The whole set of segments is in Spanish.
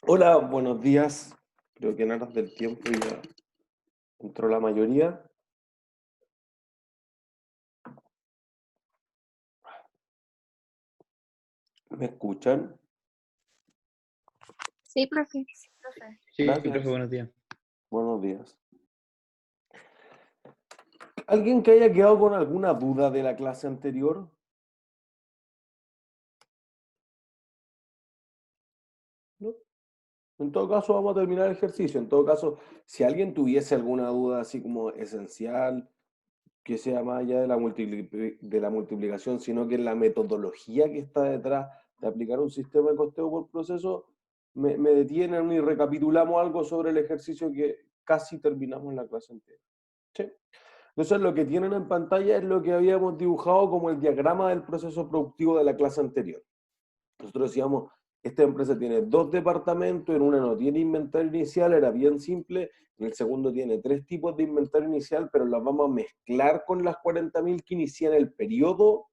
Hola, buenos días. Creo que en aras del tiempo ya entró la mayoría. ¿Me escuchan? Sí, profe. Sí, profe, Gracias. buenos días. Buenos días. ¿Alguien que haya quedado con alguna duda de la clase anterior? ¿No? En todo caso, vamos a terminar el ejercicio. En todo caso, si alguien tuviese alguna duda así como esencial, que sea más allá de de la multiplicación, sino que en la metodología que está detrás de aplicar un sistema de costeo por proceso, me detienen y recapitulamos algo sobre el ejercicio que casi terminamos en la clase entera. ¿Sí? Entonces, lo que tienen en pantalla es lo que habíamos dibujado como el diagrama del proceso productivo de la clase anterior. Nosotros decíamos, esta empresa tiene dos departamentos, en una no tiene inventario inicial, era bien simple, en el segundo tiene tres tipos de inventario inicial, pero las vamos a mezclar con las 40.000 que inicié en el periodo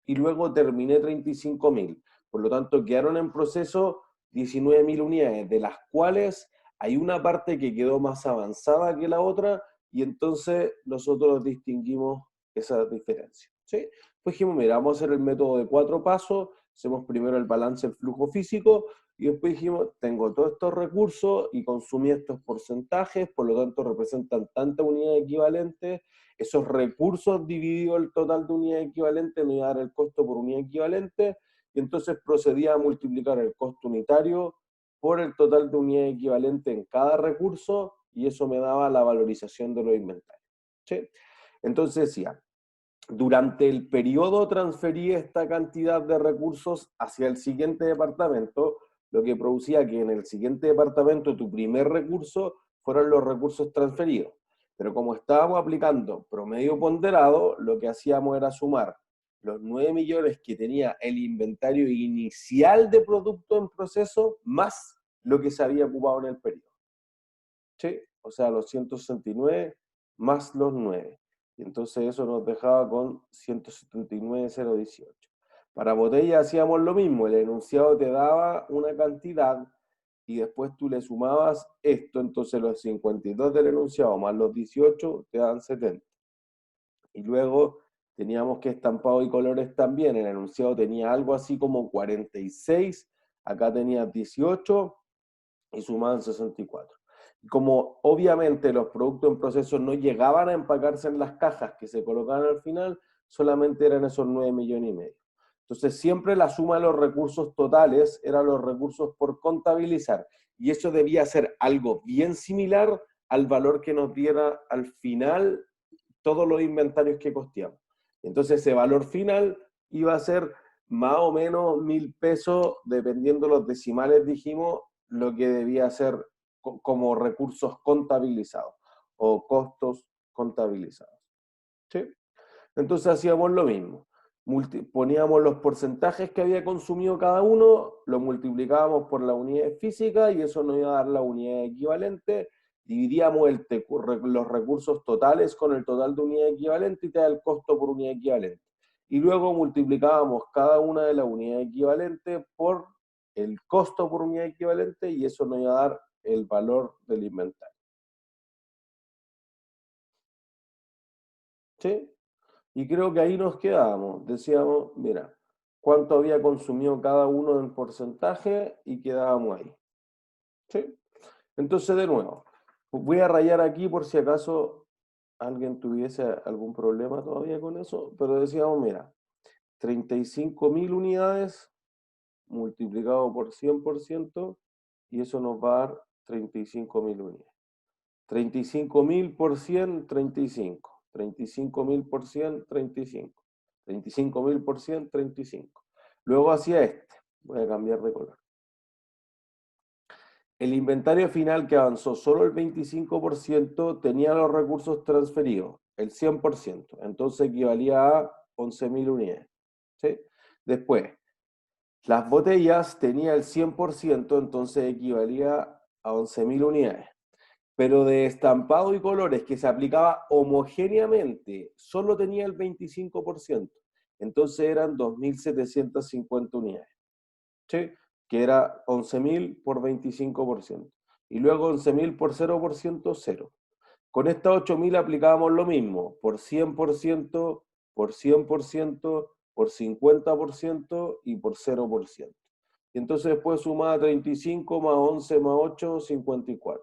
y luego terminé 35.000. Por lo tanto, quedaron en proceso 19.000 unidades, de las cuales hay una parte que quedó más avanzada que la otra y entonces nosotros distinguimos esa diferencia. ¿Sí? Pues dijimos, mira, vamos a hacer el método de 4 pasos, hacemos primero el balance del flujo físico y después dijimos, tengo todos estos recursos y consumí estos porcentajes, por lo tanto representan tantas unidades equivalentes, esos recursos dividido el total de unidades equivalentes me iba a dar el costo por unidad equivalente y entonces procedía a multiplicar el costo unitario por el total de unidades equivalentes en cada recurso y eso me daba la valorización de los inventarios. ¿Sí? Entonces decía, durante el periodo transferí esta cantidad de recursos hacia el siguiente departamento, lo que producía que en el siguiente departamento tu primer recurso fueran los recursos transferidos. Pero como estábamos aplicando promedio ponderado, lo que hacíamos era sumar los 9 millones que tenía el inventario inicial de producto en proceso más lo que se había ocupado en el periodo. ¿Sí? O sea, los 169 más los 9. Y entonces eso nos dejaba con 179.018. Para botella hacíamos lo mismo, el enunciado te daba una cantidad y después tú le sumabas esto, entonces los 52 del enunciado más los 18 te dan 70. Y luego teníamos que estampado y colores también, el enunciado tenía algo así como 46, acá tenía 18 y sumaban 64. Como obviamente los productos en proceso no llegaban a empacarse en las cajas que se colocaban al final, solamente eran esos 9 millones y medio. Entonces siempre la suma de los recursos totales eran los recursos por contabilizar y eso debía ser algo bien similar al valor que nos diera al final todos los inventarios que costeamos. Entonces ese valor final iba a ser más o menos 1.000 pesos, dependiendo los decimales, dijimos, lo que debía ser como recursos contabilizados o costos contabilizados. ¿Sí? Entonces hacíamos lo mismo. Poníamos los porcentajes que había consumido cada uno, lo multiplicábamos por la unidad física y eso nos iba a dar la unidad equivalente. Dividíamos los recursos totales con el total de unidad equivalente y te da el costo por unidad equivalente. Y luego multiplicábamos cada una de las unidades equivalentes por el costo por unidad equivalente y eso nos iba a dar el valor del inventario. ¿Sí? Y creo que ahí nos quedábamos. Decíamos, mira, cuánto había consumido cada uno en porcentaje y quedábamos ahí. ¿Sí? Entonces, de nuevo, voy a rayar aquí por si acaso alguien tuviese algún problema todavía con eso, pero decíamos, mira, 35.000 unidades multiplicado por 100% y eso nos va a dar 35.000 unidades. 35.000 por 100, 35. 35.000 por 100, 35. 35.000 por 100, 35. Luego hacía este. Voy a cambiar de color. El inventario final que avanzó solo el 25% tenía los recursos transferidos, el 100%. Entonces equivalía a 11.000 unidades. ¿Sí? Después, las botellas tenía el 100%, entonces equivalía a 11.000 unidades. Pero de estampado y colores que se aplicaba homogéneamente, solo tenía el 25%. Entonces eran 2.750 unidades. ¿Sí? que era 11.000 por 25%. Y luego 11.000 por 0%, 0. Con estas 8.000 aplicábamos lo mismo, por 100%, por 100%, por 50% y por 0%. Y entonces después sumaba 35 más 11 más 8, 54.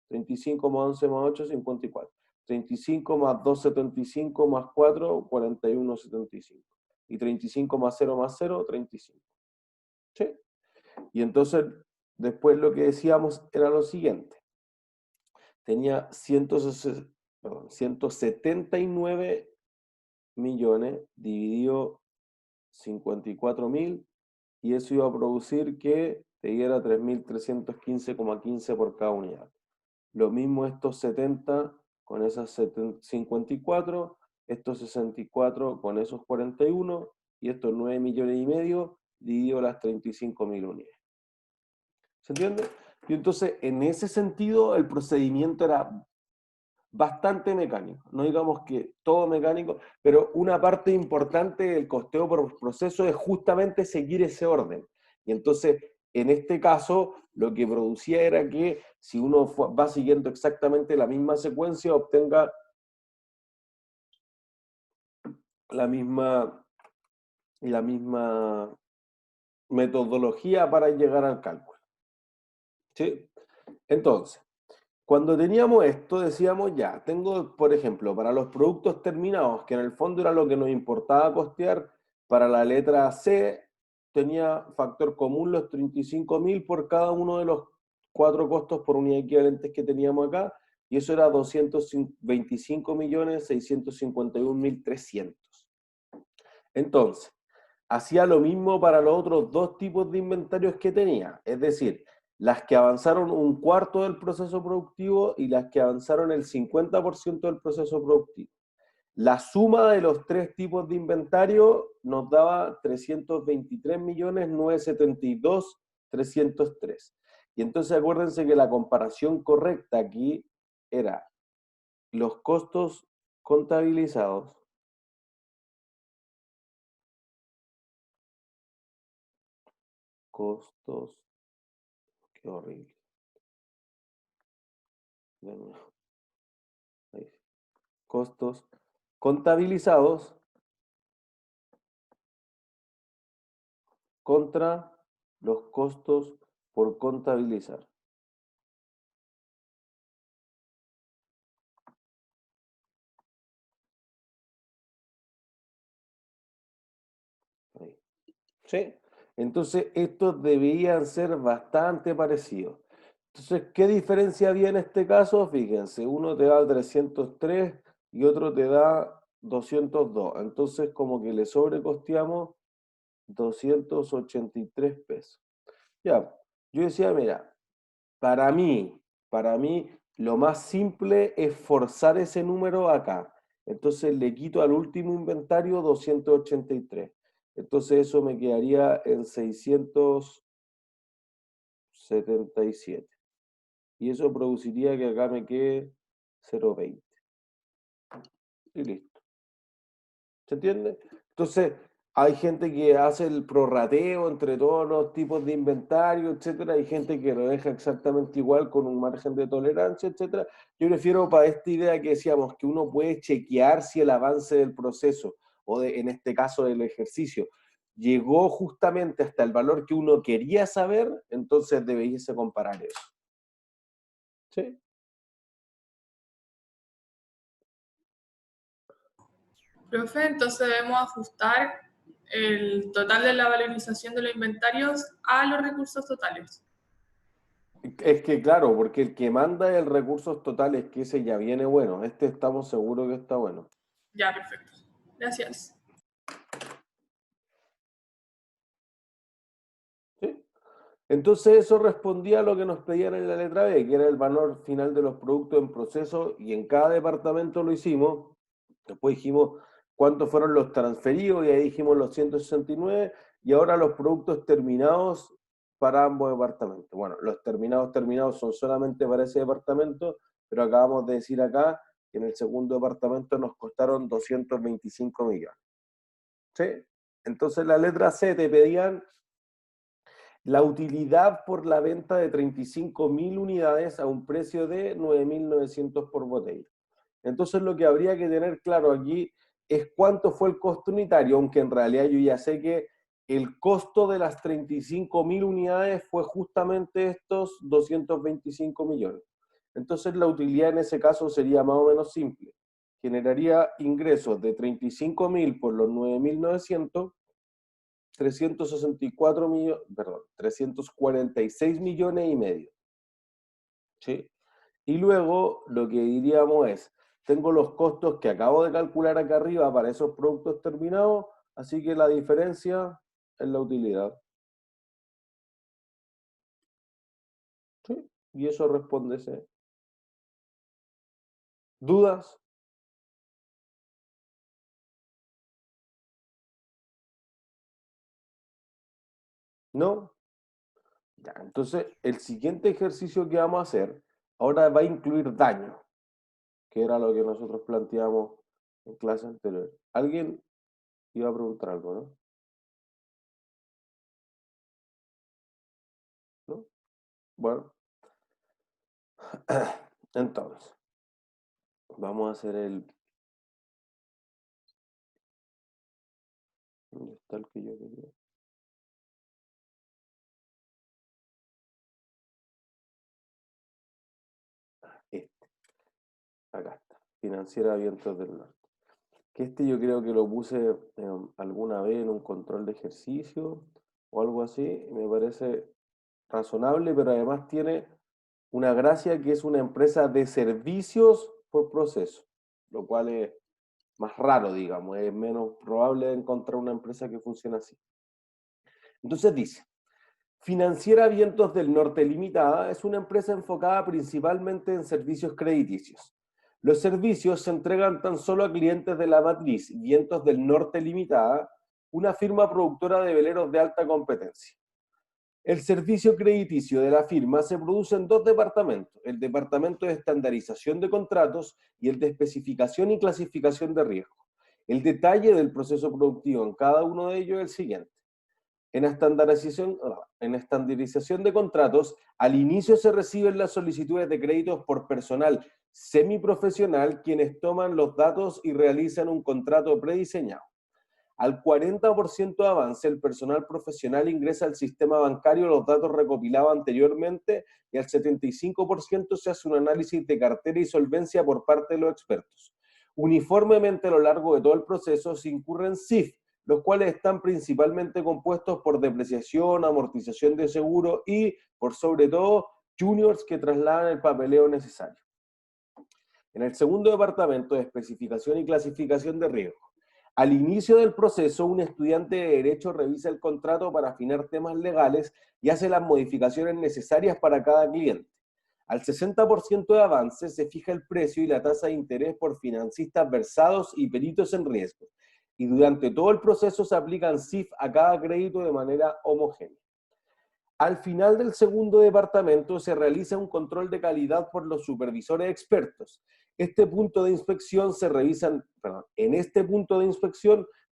35 más 11 más 8, 54. 35 más 2, 75 más 4, 41, 75. Y 35 más 0 más 0, 35. ¿Sí? Y entonces después lo que decíamos era lo siguiente. Tenía 179 millones dividido 54.000 y eso iba a producir que te diera 3.315,15 por cada unidad. Lo mismo estos 70 con esas 54, estos 64 con esos 41 y estos 9 millones y medio dividido las 35.000 unidades. ¿Se entiende? Y entonces, en ese sentido, el procedimiento era bastante mecánico. No digamos que todo mecánico, pero una parte importante del costeo por proceso es justamente seguir ese orden. Y entonces, en este caso, lo que producía era que si uno va siguiendo exactamente la misma secuencia, obtenga la misma metodología para llegar al cálculo. ¿Sí? Entonces, cuando teníamos esto, decíamos ya, tengo, por ejemplo, para los productos terminados, que en el fondo era lo que nos importaba costear, para la letra C tenía factor común los 35.000 por cada uno de los 4 costos por unidad equivalentes que teníamos acá, y eso era 225.651.300. Entonces, hacía lo mismo para los otros dos tipos de inventarios que tenía, es decir, las que avanzaron un cuarto del proceso productivo y las que avanzaron el 50% del proceso productivo. La suma de los tres tipos de inventario nos daba 323.972.303. Y entonces acuérdense que la comparación correcta aquí era los costos contabilizados, costos, qué horrible, de nuevo, ahí sí. Costos contabilizados contra los costos por contabilizar. Ahí. ¿Sí? Entonces, estos deberían ser bastante parecidos. Entonces, ¿qué diferencia había en este caso? Fíjense, uno te da 303 y otro te da 202. Entonces, como que le sobrecosteamos 283 pesos. Ya, yo decía, mira, Para mí, para mí, lo más simple es forzar ese número acá. Entonces le quito al último inventario 283. Entonces eso me quedaría en 677. Y eso produciría que acá me quede 0,20. Y listo. ¿Se entiende? Entonces, hay gente que hace el prorrateo entre todos los tipos de inventario, etcétera. Hay gente que lo deja exactamente igual con un margen de tolerancia, etcétera. Yo prefiero para esta idea que decíamos que uno puede chequear si el avance del proceso o en este caso del ejercicio llegó justamente hasta el valor que uno quería saber, entonces deberíase comparar eso. ¿Sí? Profe, entonces debemos ajustar el total de la valorización de los inventarios a los recursos totales. Es que claro, porque el que manda el recursos totales, que ese ya viene bueno, este estamos seguros que está bueno. Ya, perfecto. Gracias. ¿Sí? Entonces eso respondía a lo que nos pedían en la letra B, que era el valor final de los productos en proceso, y en cada departamento lo hicimos. Después dijimos cuántos fueron los transferidos, y ahí dijimos los 169, y ahora los productos terminados para ambos departamentos. Bueno, los terminados son solamente para ese departamento, pero acabamos de decir acá que en el segundo departamento nos costaron 225 millones. ¿Sí? Entonces la letra C te pedían la utilidad por la venta de 35.000 unidades a un precio de 9.900 por botella. Entonces lo que habría que tener claro aquí es cuánto fue el costo unitario, aunque en realidad yo ya sé que el costo de las 35.000 unidades fue justamente estos 225 millones. Entonces la utilidad en ese caso sería más o menos simple. Generaría ingresos de 35.000 por los 9.900, 364 millones, perdón, 346 millones y medio. ¿Sí? Y luego lo que diríamos es, tengo los costos que acabo de calcular acá arriba para esos productos terminados, así que la diferencia es la utilidad. ¿Sí? Y eso responde ese. ¿Dudas? ¿No? Ya, entonces el siguiente ejercicio que vamos a hacer ahora va a incluir daño, que era lo que nosotros planteamos en clase anterior. ¿Alguien iba a preguntar algo, no? ¿No? Bueno, entonces, vamos a hacer el... ¿Dónde está el que yo quería? Este, acá está. Financiera Vientos del Norte. Que este yo creo que lo puse alguna vez en un control de ejercicio o algo así. Y me parece razonable, pero además tiene una gracia que es una empresa de servicios por proceso, lo cual es más raro, digamos, es menos probable encontrar una empresa que funcione así. Entonces dice, Financiera Vientos del Norte Limitada es una empresa enfocada principalmente en servicios crediticios. Los servicios se entregan tan solo a clientes de la matriz Vientos del Norte Limitada, una firma productora de veleros de alta competencia. El servicio crediticio de la firma se produce en dos departamentos, el departamento de estandarización de contratos y el de especificación y clasificación de riesgo. El detalle del proceso productivo en cada uno de ellos es el siguiente. En estandarización de contratos, al inicio se reciben las solicitudes de créditos por personal semiprofesional, quienes toman los datos y realizan un contrato prediseñado. Al 40% de avance, el personal profesional ingresa al sistema bancario los datos recopilados anteriormente y al 75% se hace un análisis de cartera y solvencia por parte de los expertos. Uniformemente a lo largo de todo el proceso se incurren CIF, los cuales están principalmente compuestos por depreciación, amortización de seguro y, por sobre todo, juniors que trasladan el papeleo necesario. En el segundo departamento de especificación y clasificación de riesgo, al inicio del proceso, un estudiante de Derecho revisa el contrato para afinar temas legales y hace las modificaciones necesarias para cada cliente. Al 60% de avance se fija el precio y la tasa de interés por financistas versados y peritos en riesgo. Y durante todo el proceso se aplican CIF a cada crédito de manera homogénea. Al final del segundo departamento se realiza un control de calidad por los supervisores expertos. En este punto de inspección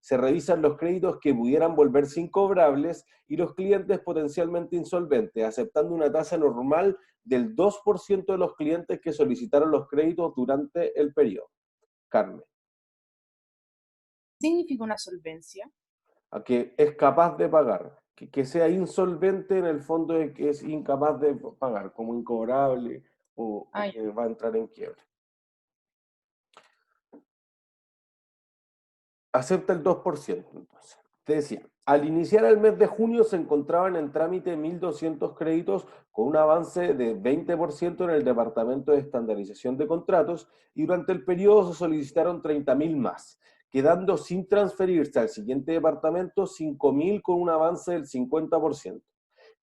se revisan los créditos que pudieran volverse incobrables y los clientes potencialmente insolventes, aceptando una tasa normal del 2% de los clientes que solicitaron los créditos durante el periodo. Carmen, ¿Qué significa una solvencia? a que es capaz de pagar. Que sea insolvente en el fondo de que es incapaz de pagar, como incobrable o Ah, que va a entrar en quiebra. Acepta el 2%, entonces. Te decía, al iniciar el mes de junio se encontraban en trámite 1.200 créditos con un avance de 20% en el Departamento de Estandarización de Contratos y durante el periodo se solicitaron 30.000 más, quedando sin transferirse al siguiente departamento 5.000 con un avance del 50%.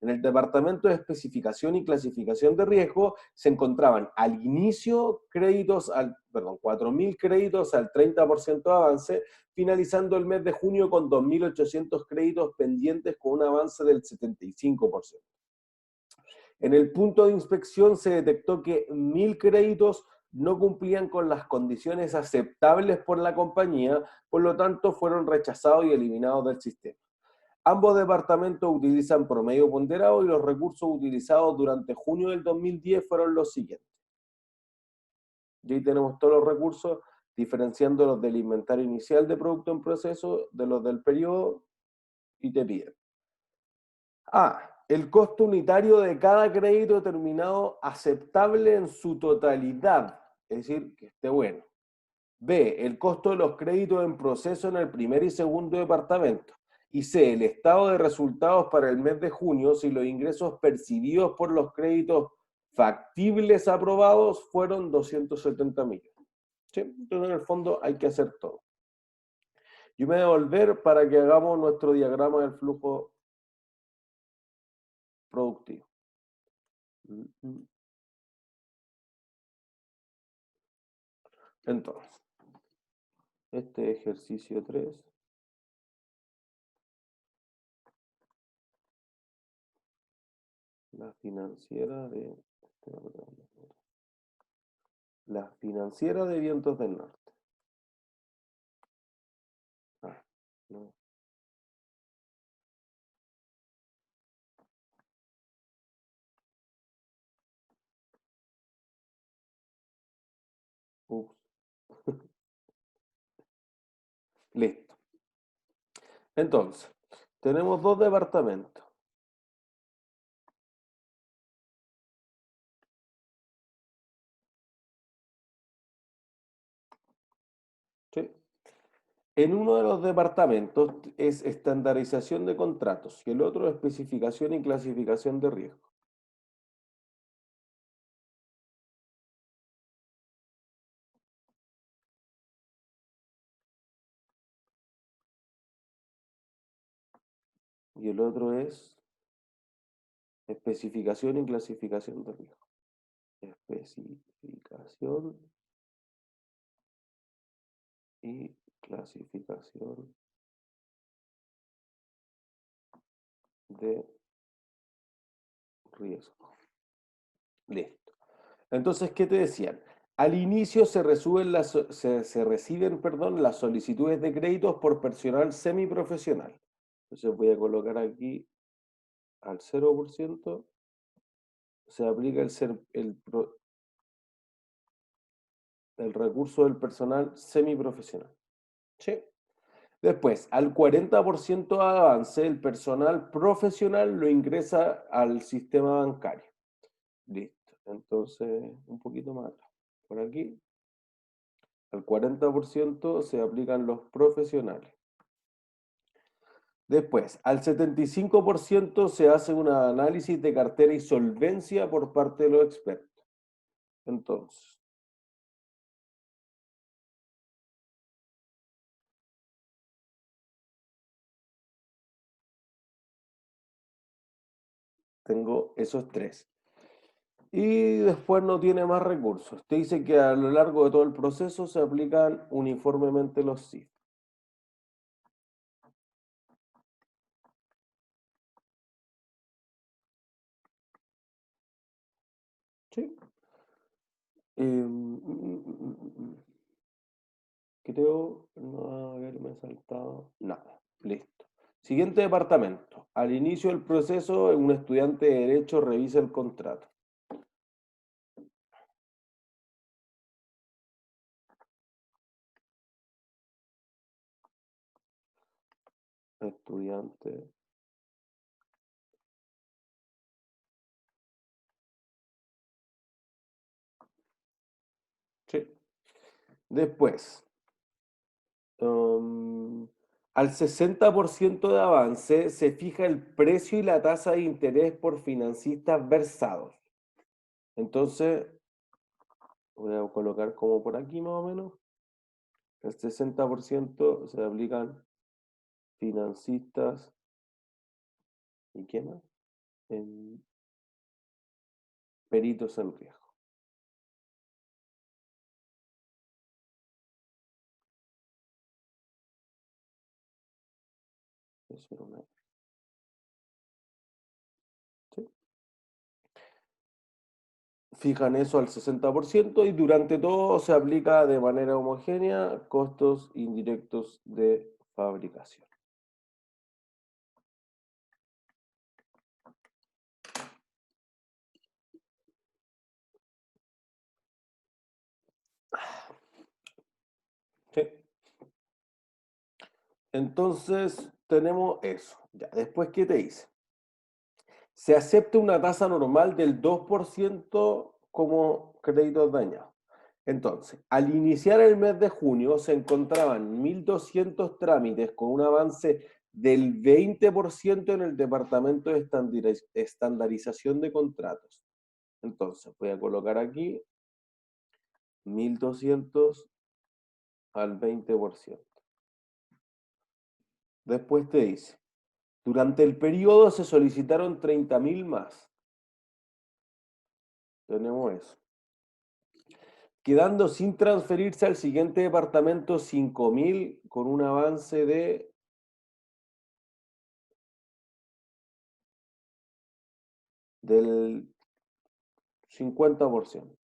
En el Departamento de Especificación y Clasificación de Riesgo se encontraban al inicio 4.000 créditos al 30% de avance, finalizando el mes de junio con 2.800 créditos pendientes con un avance del 75%. En el punto de inspección se detectó que 1.000 créditos no cumplían con las condiciones aceptables por la compañía, por lo tanto fueron rechazados y eliminados del sistema. Ambos departamentos utilizan promedio ponderado y los recursos utilizados durante junio del 2010 fueron los siguientes. Y ahí tenemos todos los recursos, diferenciando los del inventario inicial de producto en proceso de los del periodo, y te piden. A. El costo unitario de cada crédito determinado aceptable en su totalidad, es decir, que esté bueno. B. El costo de los créditos en proceso en el primer y segundo departamento. Y C. El estado de resultados para el mes de junio si los ingresos percibidos por los créditos factibles aprobados fueron 270 millones. ¿Sí? Entonces, en el fondo, hay que hacer todo. Yo me voy a volver para que hagamos nuestro diagrama del flujo productivo. Entonces, este ejercicio 3. La financiera de... La financiera de Vientos del Norte. Ah, no. Ups. Listo. Entonces, tenemos dos departamentos. ¿Sí? En uno de los departamentos es estandarización de contratos y el otro especificación y clasificación de riesgo. Y el otro es especificación y clasificación de riesgo. Especificación y clasificación de riesgo. Listo. Entonces, ¿qué te decían? Al inicio se reciben las solicitudes de créditos por personal semiprofesional. Entonces voy a colocar aquí al 0%, se aplica el recurso del personal semiprofesional. ¿Sí? Después, al 40% de avance, el personal profesional lo ingresa al sistema bancario. Listo. Entonces, un poquito más atrás. Por aquí, al 40% se aplican los profesionales. Después, al 75% se hace un análisis de cartera y solvencia por parte de los expertos. Entonces, tengo esos tres. Y después no tiene más recursos. Te dice que a lo largo de todo el proceso se aplican uniformemente los CIF. ¿Sí? Creo no haberme saltado nada. Listo. Siguiente departamento. Al inicio del proceso, un estudiante de Derecho revisa el contrato. Estudiante. Sí. Después, al 60% de avance se fija el precio y la tasa de interés por financistas versados. Entonces, voy a colocar como por aquí más o menos. El 60% se aplican financistas. ¿Y qué más? En peritos en riesgo. Eso era una... ¿Sí? Fijan eso al 60% y durante todo se aplica de manera homogénea costos indirectos de fabricación. Entonces, tenemos eso. Ya, después, ¿qué te dice? Se acepta una tasa normal del 2% como créditos dañados. Entonces, al iniciar el mes de junio se encontraban 1.200 trámites con un avance del 20% en el departamento de estandarización de contratos. Entonces, voy a colocar aquí 1.200 al 20%. Después te dice, durante el periodo se solicitaron 30.000 más. Tenemos eso. Quedando sin transferirse al siguiente departamento 5.000 con un avance del 50%.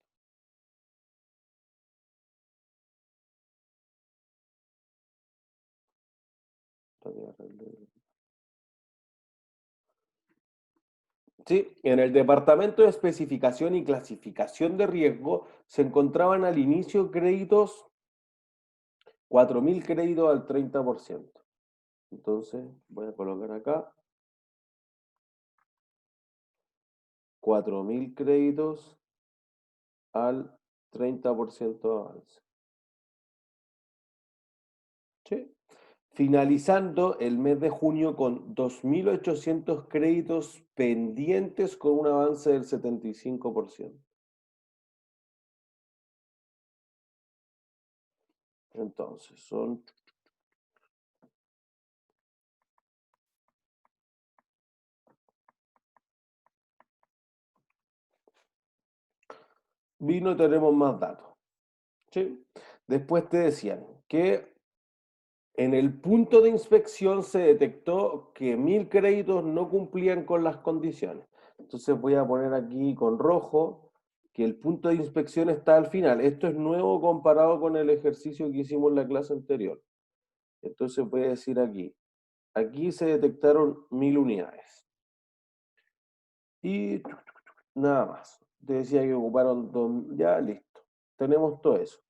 Sí, en el departamento de especificación y clasificación de riesgo se encontraban al inicio créditos, 4.000 créditos al 30%. Entonces, voy a colocar acá 4.000 créditos al 30% de avance. ¿Sí? Finalizando el mes de junio con 2.800 créditos pendientes con un avance del 75%. Entonces, son vino y tenemos más datos. ¿Sí? Después te decían que en el punto de inspección se detectó que 1.000 créditos no cumplían con las condiciones. Entonces voy a poner aquí con rojo que el punto de inspección está al final. Esto es nuevo comparado con el ejercicio que hicimos en la clase anterior. Entonces voy a decir aquí se detectaron 1.000 unidades. Y nada más. Te decía que ocuparon ya listo. Tenemos todo eso.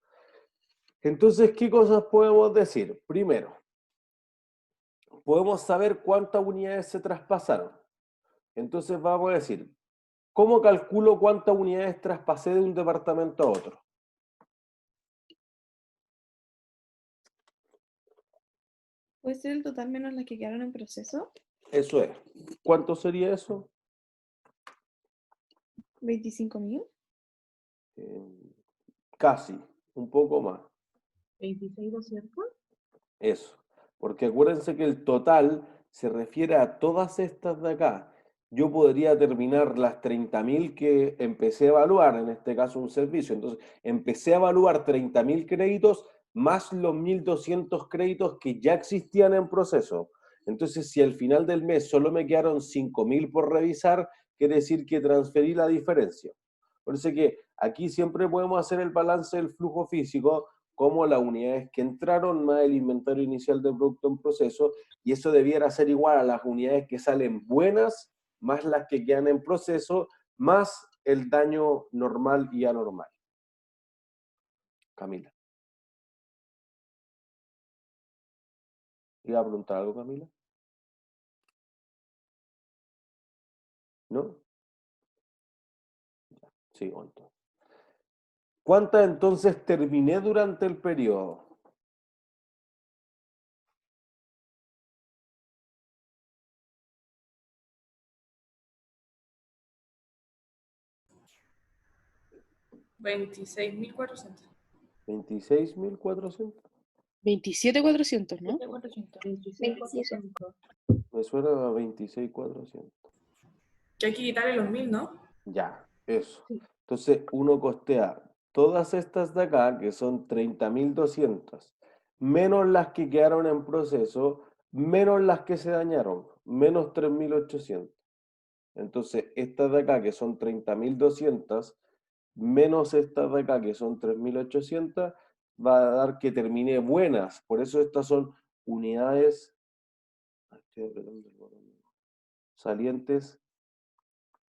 Entonces, ¿qué cosas podemos decir? Primero, podemos saber cuántas unidades se traspasaron. Entonces vamos a decir, ¿cómo calculo cuántas unidades traspasé de un departamento a otro? ¿Puede ser el total menos las que quedaron en proceso? Eso es. ¿Cuánto sería eso? 25.000. Casi, un poco más. 26,200. Eso. Porque acuérdense que el total se refiere a todas estas de acá. Yo podría terminar las 30.000 que empecé a evaluar, en este caso un servicio. Entonces, empecé a evaluar 30.000 créditos más los 1.200 créditos que ya existían en proceso. Entonces, si al final del mes solo me quedaron 5.000 por revisar, quiere decir que transferí la diferencia. Por eso que aquí siempre podemos hacer el balance del flujo físico como las unidades que entraron más el inventario inicial de producto en proceso, y eso debiera ser igual a las unidades que salen buenas, más las que quedan en proceso, más el daño normal y anormal. Camila. ¿Iba a preguntar algo, Camila? ¿No? Sí, entonces. ¿Cuántas entonces terminé durante el periodo? $26.400. 26.400. 27,400, ¿no? 26,400. Me suena a 26.400. Que hay que quitarle los 1.000, ¿no? Ya, eso. Sí. Entonces uno costea todas estas de acá, que son 30.200, menos las que quedaron en proceso, menos las que se dañaron, menos 3.800. Entonces estas de acá, que son 30.200, menos estas de acá, que son 3.800, va a dar que terminé buenas. Por eso estas son unidades, estoy apretando el botón, salientes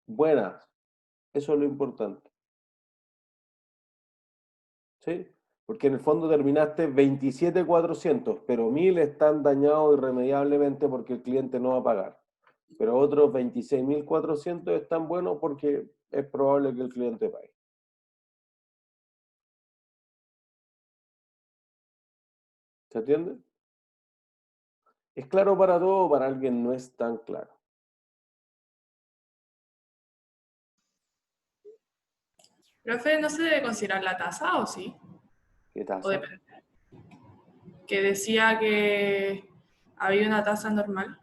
buenas. Eso es lo importante. ¿Sí? Porque en el fondo terminaste 27.400, pero 1.000 están dañados irremediablemente porque el cliente no va a pagar. Pero otros 26.400 están buenos porque es probable que el cliente pague. ¿Se entiende? ¿Es claro para todo o para alguien no es tan claro? Profe, ¿no se debe considerar la tasa o sí? ¿Qué O tasa? depende. Que decía que había una tasa normal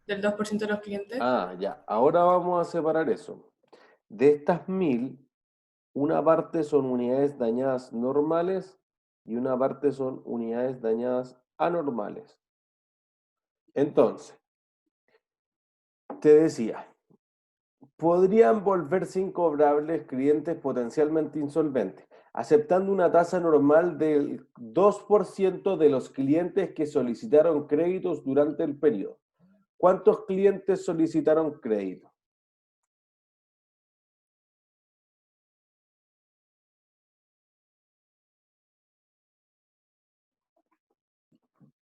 del 2% de los clientes. Ah, ya. Ahora vamos a separar eso. De estas 1.000, una parte son unidades dañadas normales y una parte son unidades dañadas anormales. Entonces, te decía, podrían volverse incobrables clientes potencialmente insolventes, aceptando una tasa normal del 2% de los clientes que solicitaron créditos durante el periodo. ¿Cuántos clientes solicitaron crédito?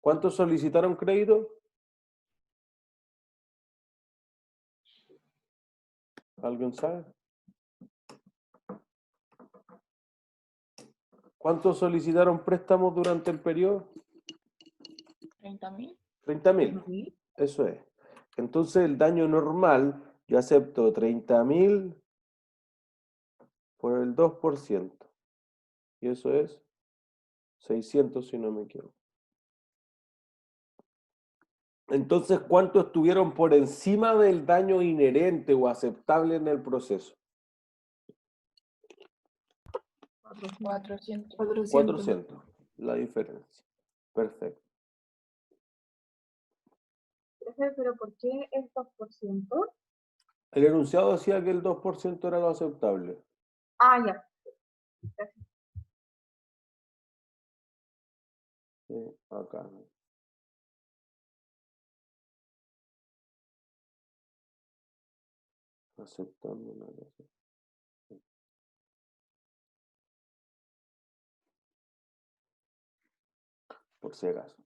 ¿Cuántos solicitaron crédito? ¿Alguien sabe? ¿Cuántos solicitaron préstamos durante el periodo? 30.000. 30.000. Eso es. Entonces el daño normal, yo acepto 30.000 por el 2%. Y eso es 600 si no me equivoco. Entonces, ¿cuántos estuvieron por encima del daño inherente o aceptable en el proceso? 400. 400. La diferencia. Perfecto. Profe, ¿pero por qué el 2%? El enunciado decía que el 2% era lo aceptable. Ah, ya. Sí, acá. Aceptando una cosa. Por si acaso.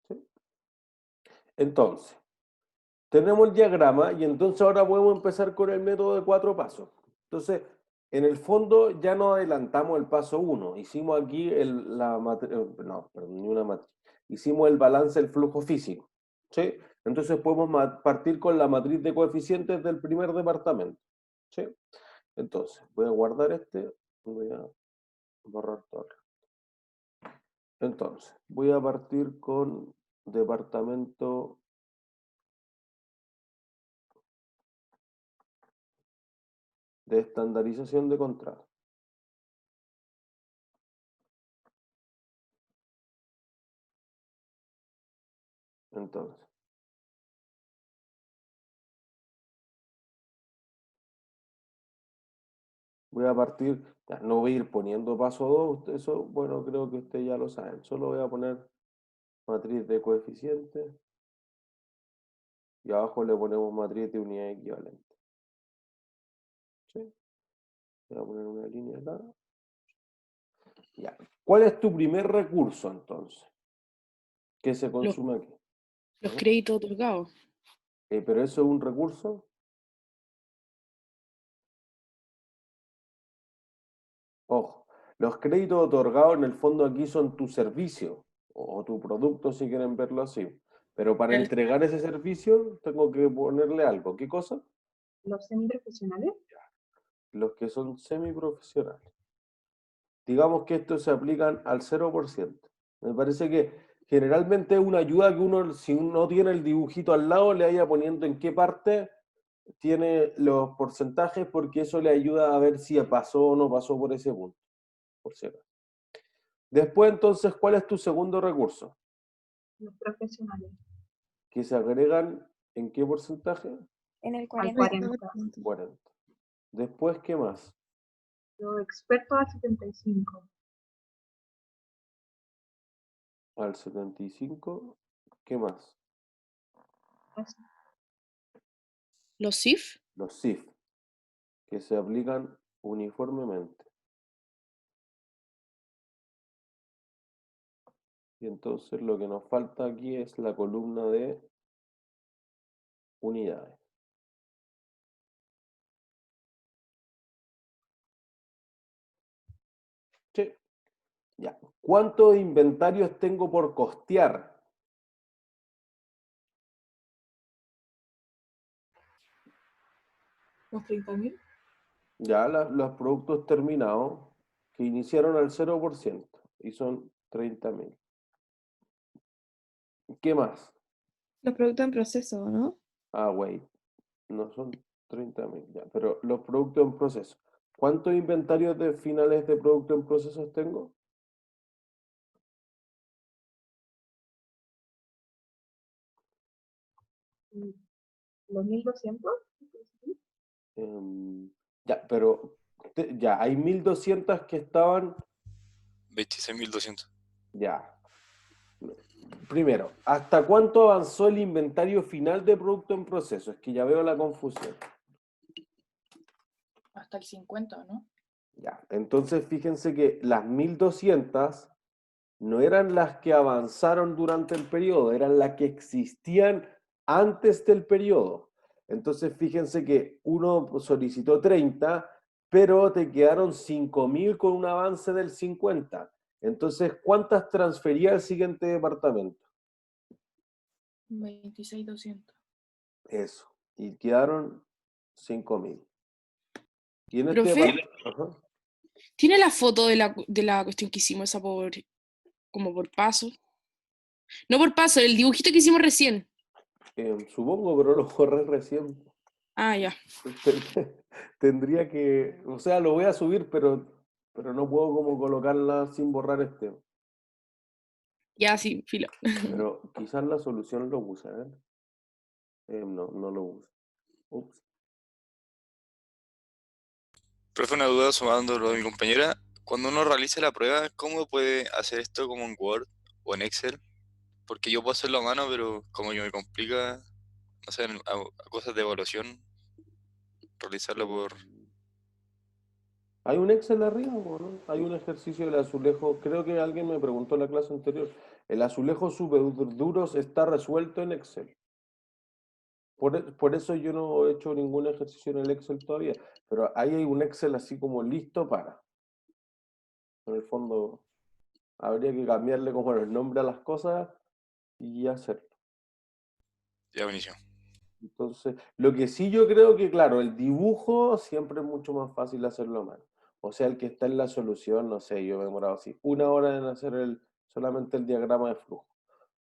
¿Sí? Entonces, tenemos el diagrama y entonces ahora podemos empezar con el método de 4 pasos. Entonces, en el fondo ya nos adelantamos el paso 1. Hicimos aquí la matriz, no, perdón, ni una matriz. Hicimos el balance del flujo físico. ¿Sí? Entonces podemos partir con la matriz de coeficientes del primer departamento. ¿Sí? Entonces, voy a guardar este, voy a borrar todo. Entonces, voy a partir con departamento de estandarización de contrato. Entonces, voy a partir, ya, no voy a ir poniendo paso 2, eso, bueno, creo que ustedes ya lo saben. Solo voy a poner matriz de coeficientes y abajo le ponemos matriz de unidad equivalente. ¿Sí? Voy a poner una línea acá. Ya. ¿Cuál es tu primer recurso entonces? ¿Qué se Los, consume aquí? los créditos otorgados. ¿Pero eso es un recurso? Ojo, los créditos otorgados en el fondo aquí son tu servicio o tu producto si quieren verlo así. Pero para El- entregar ese servicio tengo que ponerle algo. ¿Qué cosa? ¿Los semiprofesionales? Los que son semiprofesionales. Digamos que estos se aplican al 0%. Me parece que generalmente es una ayuda que uno, si uno tiene el dibujito al lado, le vaya poniendo en qué parte tiene los porcentajes, porque eso le ayuda a ver si pasó o no pasó por ese punto. Por si acaso. Después, entonces, ¿cuál es tu segundo recurso? Los profesionales. Que se agregan ¿en qué porcentaje? En el Al 40%. 40%. 40. Después, ¿qué más? Los expertos al 75%. Al 75. ¿Qué más? Eso. Los SIF. Los SIF, que se aplican uniformemente. Y entonces lo que nos falta aquí es la columna de unidades. Sí. Ya. ¿Cuántos inventarios tengo por costear? ¿Los 30.000? Ya los productos terminados que iniciaron al 0% y son 30.000. ¿Qué más? Los productos en proceso, ¿no? Ah, wait, no son 30.000 ya, pero los productos en proceso. ¿Cuántos inventarios de finales de productos en proceso tengo? ¿Los 1.200? Ya, pero ya, hay 1.200 que estaban 26.200. ya. Primero, ¿hasta cuánto avanzó el inventario final de producto en proceso? Es que ya veo la confusión. Hasta el 50, ¿no? Ya, entonces fíjense que las 1.200 no eran las que avanzaron durante el periodo, eran las que existían antes del periodo. Entonces fíjense que uno solicitó 30, pero te quedaron 5.000 con un avance del 50. Entonces, ¿cuántas transfería al siguiente departamento? 26.200. Eso. Y quedaron 5.000. Y en este Profe, departamento... ¿tiene la foto de la cuestión que hicimos esa como por paso? No por paso, el dibujito que hicimos recién. supongo, pero lo borré recién. Ah, ya. Tendría que, o sea, lo voy a subir, pero no puedo como colocarla sin borrar este. Ya, sí, filo. Pero quizás la solución lo use, ¿eh? No lo use. Ups. Profe, una duda sumando lo de mi compañera. Cuando uno realiza la prueba, ¿cómo puede hacer esto como en Word o en Excel? Porque yo puedo hacerlo a mano, pero como que me complica, no sé, a cosas de evaluación, realizarlo por... ¿Hay un Excel arriba o no? Hay un ejercicio del azulejo. Creo que alguien me preguntó en la clase anterior. El azulejo superduros está resuelto en Excel. Por eso yo no he hecho ningún ejercicio en el Excel todavía. Pero ahí hay un Excel así como listo para. En el fondo, habría que cambiarle como los nombres a las cosas y hacerlo. Ya, buenísimo. Entonces, lo que sí yo creo que, claro, el dibujo siempre es mucho más fácil hacerlo a mano. O sea, el que está en la solución, no sé, yo me he demorado así 1 hora en hacer solamente el diagrama de flujo.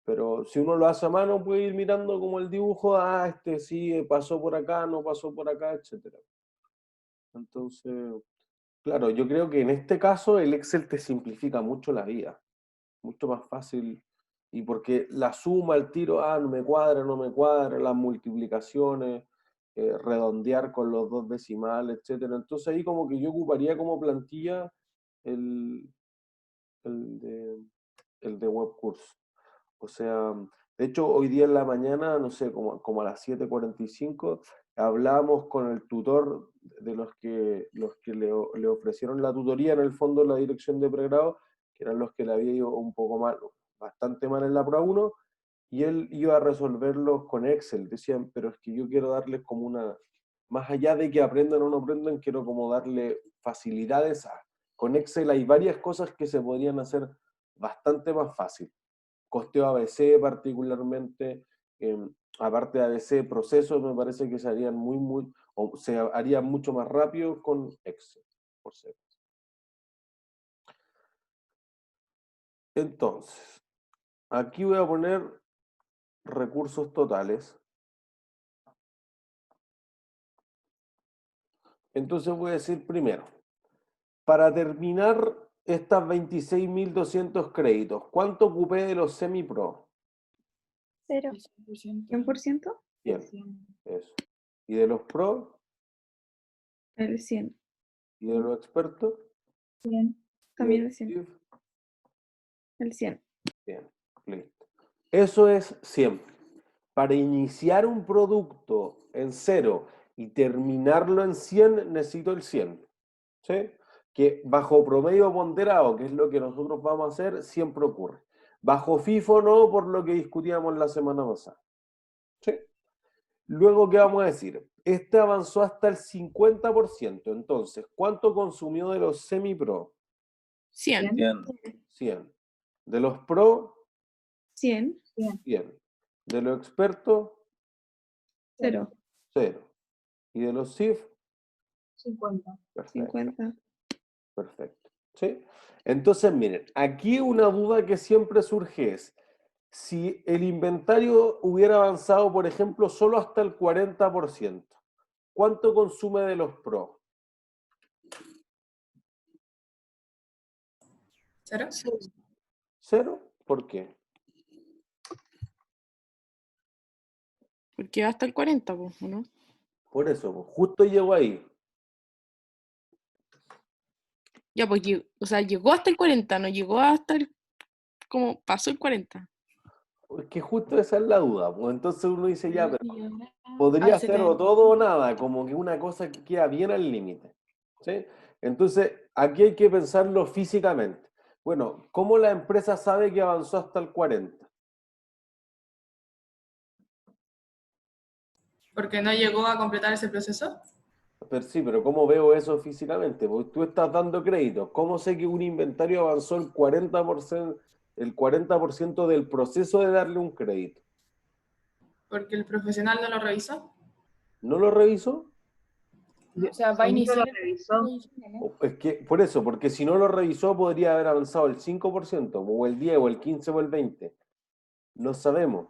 Pero si uno lo hace a mano, puede ir mirando como el dibujo, este sí pasó por acá, no pasó por acá, etcétera. Entonces, claro, yo creo que en este caso el Excel te simplifica mucho la vida. Mucho más fácil. Y porque la suma, el tiro, no me cuadra, no me cuadra, las multiplicaciones, redondear con los dos decimales, etcétera. Entonces ahí como que yo ocuparía como plantilla el, el de, el de webcurso. O sea, de hecho hoy día en la mañana, no sé, como a las 7:45, hablamos con el tutor de los que le ofrecieron la tutoría, en el fondo la dirección de pregrado, que eran los que le había ido un poco mal, bastante mal en la prueba 1, y él iba a resolverlos con Excel. Decían, pero es que yo quiero darles como más allá de que aprendan o no aprendan, quiero como darle facilidades con Excel hay varias cosas que se podrían hacer bastante más fácil. Costeo ABC particularmente, aparte de ABC, procesos me parece que se harían o se harían mucho más rápido con Excel, por cierto. Entonces, aquí voy a poner recursos totales. Entonces voy a decir primero, para terminar estas 26.200 créditos, ¿cuánto ocupé de los semi-pro? 0. 100%. Bien, eso. ¿Y de los pro? El 100. ¿Y de los expertos? 100. ¿Y También del el 100. Steve? El 100. Bien, listo. Eso es siempre. Para iniciar un producto en 0 y terminarlo en 100, necesito el 100. ¿Sí? Que bajo promedio ponderado, que es lo que nosotros vamos a hacer, siempre ocurre. Bajo FIFO no, por lo que discutíamos la semana pasada. ¿Sí? Luego, ¿qué vamos a decir? Este avanzó hasta el 50%. Entonces, ¿cuánto consumió de los semi-pro? 100. 100. De los pro, 100, 100. De los expertos, 0, 0. Y de los SIF, 50. perfecto. 50. Perfecto. ¿Sí? Entonces, miren, aquí una duda que siempre surge es, si el inventario hubiera avanzado, por ejemplo, solo hasta el 40%, ¿cuánto consume de los pro? ¿Cero? 0. ¿Por qué? Porque va hasta el 40, po, ¿o no? Por eso, pues, justo llegó ahí. Ya, pues, o sea, llegó hasta el 40, no llegó hasta el, como pasó el 40. Es que justo esa es la duda. Pues entonces uno dice, ya, pero Y ahora podría al ser o 70. todo o nada, como que una cosa que queda bien al límite. ¿Sí? Entonces, aquí hay que pensarlo físicamente. Bueno, ¿cómo la empresa sabe que avanzó hasta el 40? ¿Porque no llegó a completar ese proceso? Pero sí, pero ¿cómo veo eso físicamente? Porque tú estás dando crédito. ¿Cómo sé que un inventario avanzó el 40% del proceso de darle un crédito? ¿Porque el profesional no lo revisó? ¿No lo revisó? O sea, va a iniciar el Es que, por eso, porque si no lo revisó podría haber avanzado el 5%, o el 10, o el 15, o el 20. No sabemos.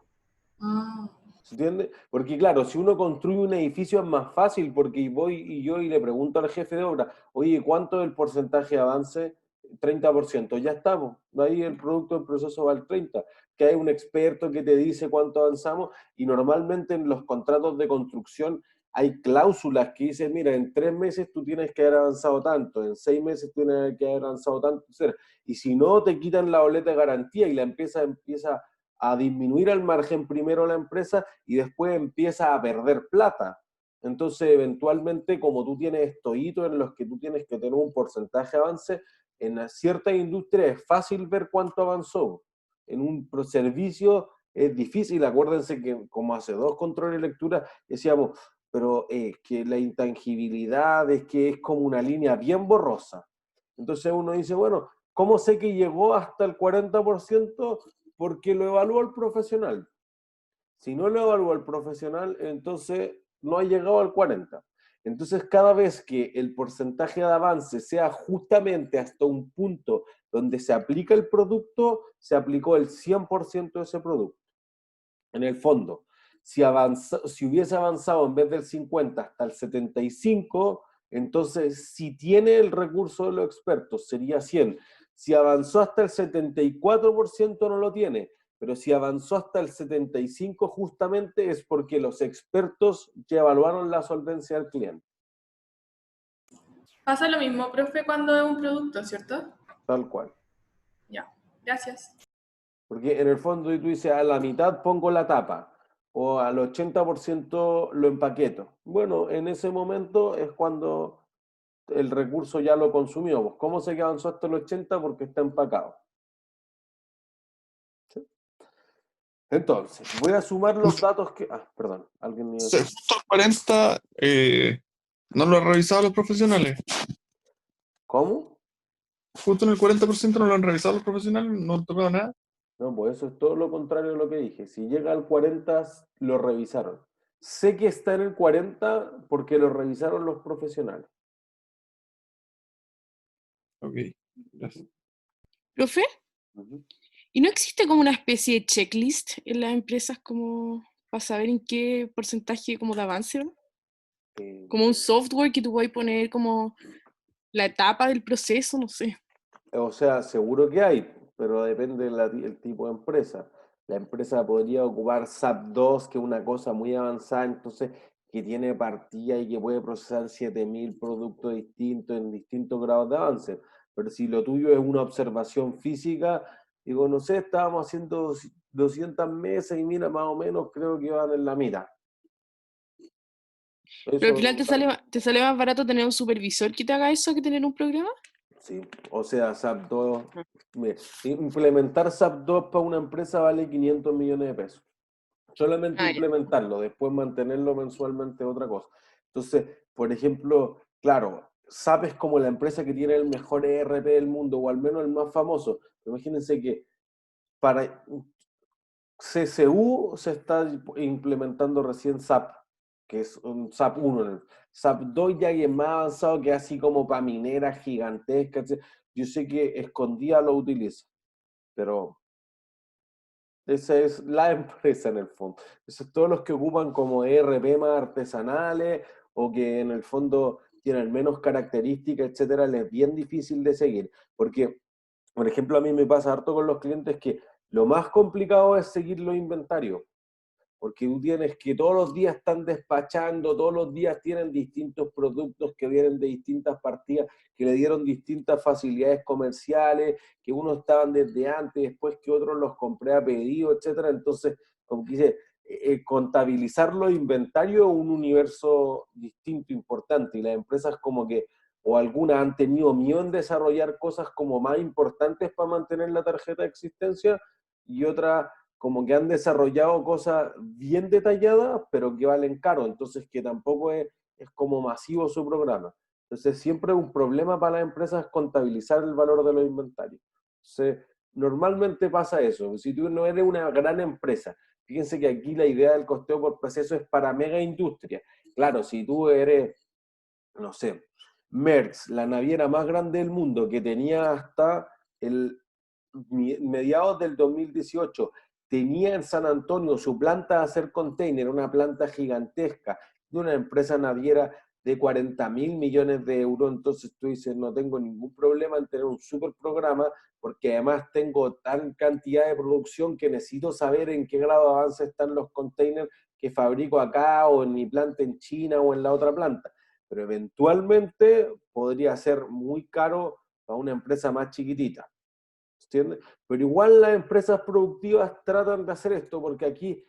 Ah, ¿Se entiende? Porque claro, si uno construye un edificio es más fácil, porque voy y yo y le pregunto al jefe de obra, oye, ¿cuánto es el porcentaje de avance? 30%, ya estamos. Ahí el producto del proceso va al 30%, que hay un experto que te dice cuánto avanzamos, y normalmente en los contratos de construcción hay cláusulas que dicen, mira, en 3 meses tú tienes que haber avanzado tanto, en 6 meses tú tienes que haber avanzado tanto, etc. Y si no, te quitan la boleta de garantía y la empieza a disminuir el margen primero la empresa y después empieza a perder plata. Entonces, eventualmente, como tú tienes estos hitos en los que tú tienes que tener un porcentaje de avance, en ciertas industrias es fácil ver cuánto avanzó. En un servicio es difícil. Acuérdense que como hace 2 controles de lectura, decíamos, pero que la intangibilidad es que es como una línea bien borrosa. Entonces uno dice, bueno, ¿cómo sé que llegó hasta el 40%? Porque lo evalúa el profesional. Si no lo evalúa el profesional, entonces no ha llegado al 40%. Entonces, cada vez que el porcentaje de avance sea justamente hasta un punto donde se aplica el producto, se aplicó el 100% de ese producto. En el fondo, si hubiese avanzado en vez del 50 hasta el 75, entonces si tiene el recurso de los expertos sería 100. Si avanzó hasta el 74% no lo tiene, pero si avanzó hasta el 75 justamente es porque los expertos ya evaluaron la solvencia del cliente. pasa lo mismo, profe, cuando es un producto, ¿cierto? Tal cual. Ya, gracias. Porque en el fondo tú dices, a la mitad pongo la tapa o al 80% lo empaqueto. Bueno, en ese momento es cuando el recurso ya lo consumió. Pues, ¿cómo sé que avanzó hasta el 80? Porque está empacado. ¿Sí? Entonces, voy a sumar los datos que... Ah, perdón, alguien me... Justo el 40 no lo han revisado los profesionales. ¿Cómo? Justo en el 40% no lo han revisado los profesionales, no han tocado nada. No, pues eso es todo lo contrario de lo que dije. Si llega al 40, lo revisaron. Sé que está en el 40 porque lo revisaron los profesionales. Ok, gracias. ¿Profe? Ujú. ¿Y no existe como una especie de checklist en las empresas como para saber en qué porcentaje como de avance va? Como un software que tú puedes poner como la etapa del proceso, no sé. O sea, seguro que hay, pero depende del tipo de empresa. La empresa podría ocupar SAP 2, que es una cosa muy avanzada, entonces que tiene partida y que puede procesar 7000 productos distintos en distintos grados de avance. Pero si lo tuyo es una observación física, digo, no sé, estábamos haciendo 200 meses y mira, más o menos creo que van en la mitad. Pero al final Eso, te sale más barato tener un supervisor que te haga eso que tener un programa. Sí, o sea, SAP 2, mire, implementar SAP 2 para una empresa vale 500 millones de pesos. Solamente Ah, ya. implementarlo, después mantenerlo mensualmente es otra cosa. Entonces, por ejemplo, claro, SAP es como la empresa que tiene el mejor ERP del mundo, o al menos el más famoso. Imagínense que para CCU se está implementando recién SAP, que es un SAP 1. SAP 2 ya es más avanzado, que es así como para mineras gigantescas. Yo sé que Escondida lo utiliza, pero esa es la empresa en el fondo. Esos todos los que ocupan como ERP más artesanales o que en el fondo tienen menos características, etcétera, les es bien difícil de seguir. Porque, por ejemplo, a mí me pasa harto con los clientes que lo más complicado es seguir los inventarios, porque tú tienes que todos los días están despachando, todos los días tienen distintos productos que vienen de distintas partidas, que le dieron distintas facilidades comerciales, que unos estaban desde antes, después que otros los compré a pedido, etcétera. Entonces, como que dice, contabilizar los inventarios es un universo distinto, importante, y las empresas como que, o algunas han tenido miedo en desarrollar cosas como más importantes para mantener la tarjeta de existencia, y otras como que han desarrollado cosas bien detalladas, pero que valen caro, entonces que tampoco es como masivo su programa. Entonces siempre es un problema para las empresas contabilizar el valor de los inventarios. Entonces, normalmente pasa eso. Si tú no eres una gran empresa, fíjense que aquí la idea del costeo por proceso es para mega industria. Claro, si tú eres, no sé, Merckx, la naviera más grande del mundo, que tenía hasta el mediados del 2018, tenía en San Antonio su planta de hacer container, una planta gigantesca de una empresa naviera de 40.000 millones de euros. Entonces tú dices, no tengo ningún problema en tener un super programa, porque además tengo tan cantidad de producción que necesito saber en qué grado de avance están los containers que fabrico acá o en mi planta en China o en la otra planta. Pero eventualmente podría ser muy caro para una empresa más chiquitita. ¿Entiendes? Pero igual las empresas productivas tratan de hacer esto, porque aquí,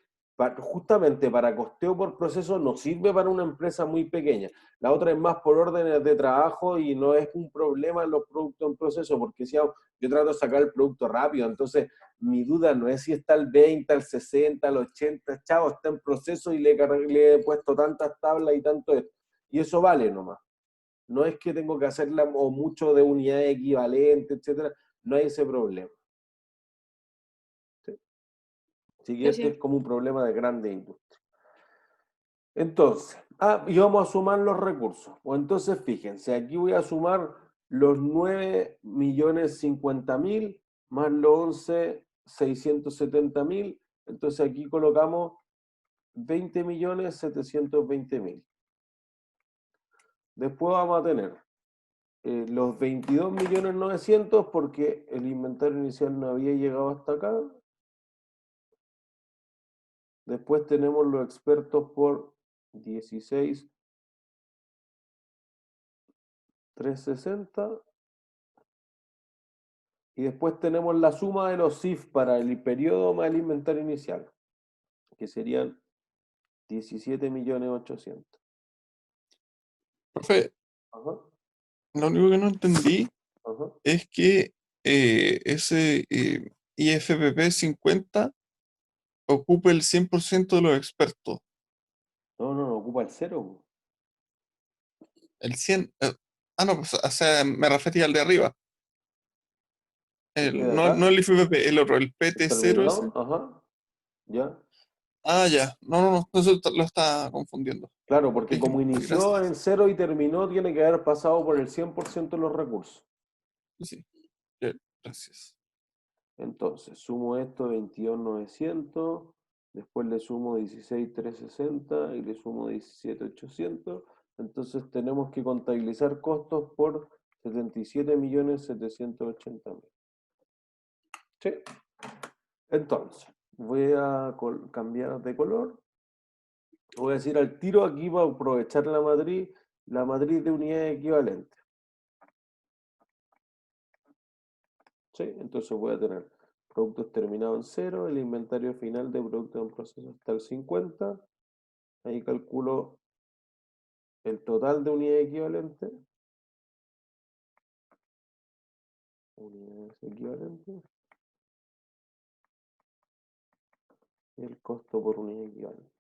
justamente para costeo por proceso, no sirve para una empresa muy pequeña. La otra es más por órdenes de trabajo y no es un problema en los productos en proceso, porque si yo trato de sacar el producto rápido, entonces mi duda no es si está al 20, al 60, al 80, chavo, está en proceso y le he puesto tantas tablas y tanto esto. Y eso vale nomás. No es que tengo que hacerla o mucho de unidades equivalentes, etcétera. No hay ese problema. ¿Sí? Así que este Gracias. es como un problema de grande industria. Entonces, y vamos a sumar los recursos. O entonces, fíjense, aquí voy a sumar los 9.050.000 más los 11.670.000. Entonces aquí colocamos 20.720.000. Después vamos a tener los 22.900.000 porque el inventario inicial no había llegado hasta acá. Después tenemos los expertos por 16.360. Y después tenemos la suma de los CIF para el periodo más el inventario inicial, que serían 17.800.000. Profe, Ajá, lo único que no entendí ajá. es que ese IFPP 50 ocupa el 100% de los expertos. No, no, no, ocupa el cero. El 100, no, pues, o sea, me refería al de arriba. ¿Este de No, no acá? el IFPP, el otro, el ¿El PT0 terminado? ese. Ajá, ya. Ah, ya. No, no, no, eso lo está confundiendo. Claro, porque Dije, como inició en gracias. cero y terminó, tiene que haber pasado por el 100% de los recursos. Sí, ya, gracias. Entonces, sumo esto 22.900, después le sumo 16.360 y le sumo 17.800. Entonces tenemos que contabilizar costos por 77.780.000. ¿Sí? Entonces, voy a cambiar de color. Voy a decir al tiro aquí para aprovechar la matriz de unidades equivalentes. ¿Sí? Entonces voy a tener productos terminados en 0, el inventario final de productos en proceso está el 50. Ahí calculo el total de unidades equivalentes. unidades equivalentes. Y el costo por unidad equivalente.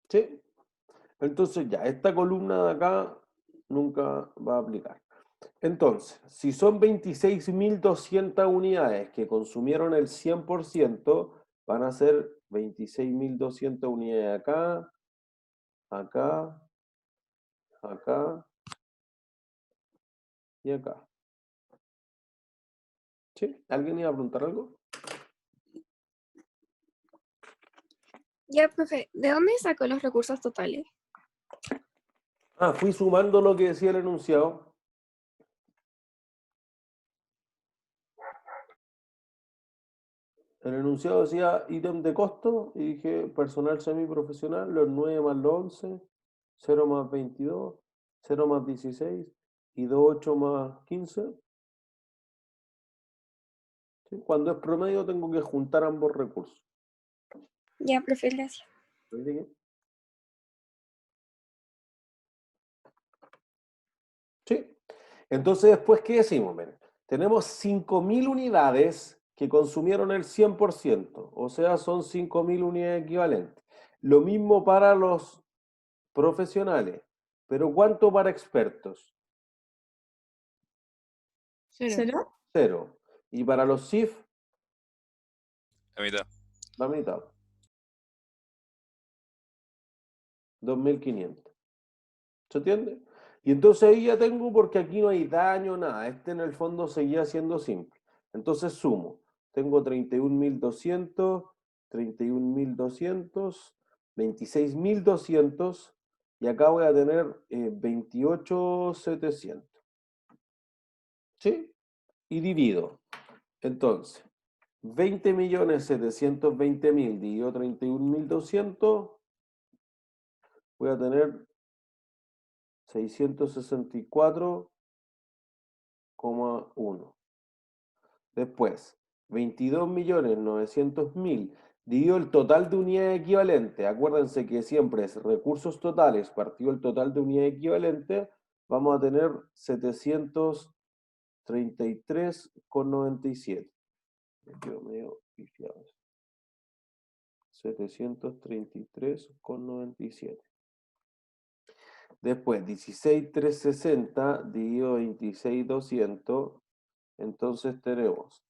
¿Sí? Entonces ya, esta columna de acá nunca va a aplicar. Entonces, si son 26.200 unidades que consumieron el 100%, van a ser 26.200 unidades acá, acá, acá y acá. ¿Sí? ¿Alguien iba a preguntar algo? Ya, profe, ¿de dónde sacó los recursos totales? Fui sumando lo que decía el enunciado. El enunciado decía ítem de costo y dije personal semiprofesional, los 9 más los 11, 0 más 22, 0 más 16 y 2,8 más 15. ¿Sí? Cuando es promedio tengo que juntar ambos recursos. Ya, profe, gracias. ¿Sí? Entonces después, ¿qué decimos? Miren, tenemos 5.000 unidades que consumieron el 100%, o sea, son 5.000 unidades equivalentes. Lo mismo para los profesionales, pero ¿cuánto para expertos? 0. ¿Cero? 0. Y para los CIF, La mitad. la mitad. 2.500. ¿Se entiende? Y entonces ahí ya tengo, porque aquí no hay daño, nada. Este en el fondo seguía siendo simple. Entonces sumo. Tengo 31.200, 31.200, 26.200 y acá voy a tener 28.700. ¿Sí? Y divido. Entonces, 20.720.000 dividido 31.200, voy a tener 664,1. Después, 22.900.000 dividido el total de unidades equivalentes. Acuérdense que siempre es recursos totales partido el total de unidades equivalentes. Vamos a tener 733,97. Me quedo medio pifiado. 733,97. Después, 16.360 dividido 26.200. Entonces tenemos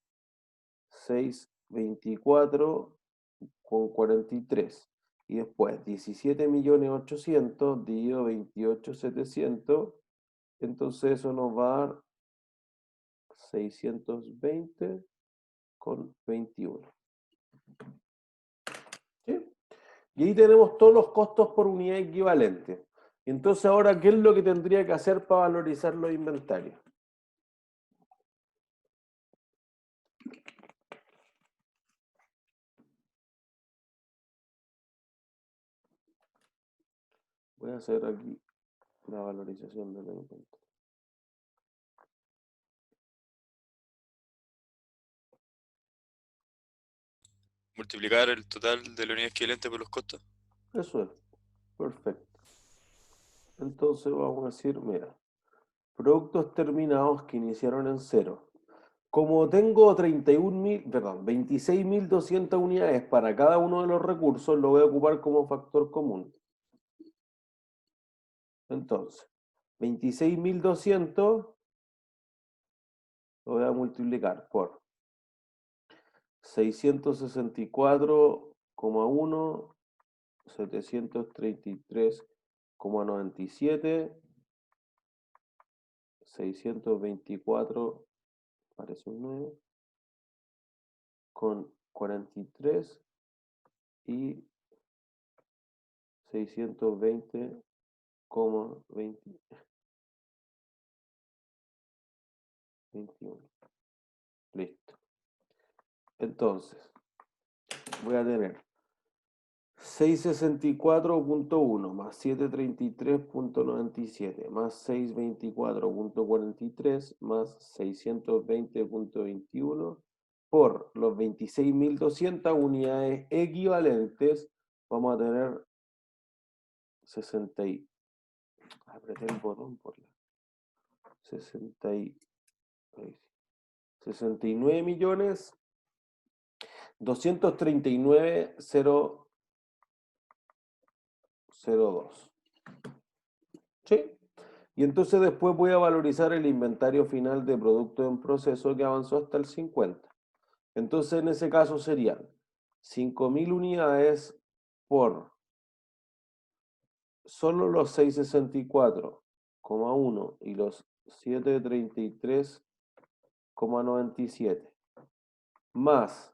624,43. Y después 17.800.000 dividido 28.700. Entonces eso nos va a dar 620,21. ¿Sí? Y ahí tenemos todos los costos por unidad equivalente. Entonces ahora, ¿qué es lo que tendría que hacer para valorizar los inventarios? Voy a hacer aquí la valorización de los inventarios. Multiplicar el total de la unidad equivalente por los costos. Eso es. Perfecto. Entonces vamos a decir, mira, productos terminados que iniciaron en 0. Como tengo 26.200 unidades para cada uno de los recursos, lo voy a ocupar como factor común. Entonces, 26.200 lo voy a multiplicar por 664,1, 733,97, 624, parece un 9, con 43 y 620,21. Listo. Entonces, voy a tener 664,1 más 733,97 más 624,43 más 620,21 por los 26.200 unidades equivalentes, vamos a tener 60 apreté el botón por la 69 millones 239.002. ¿Sí? Y entonces después voy a valorizar el inventario final de productos en proceso que avanzó hasta el 50. Entonces en ese caso serían 5.000 unidades por solo los 664,1 y los 733,97 más,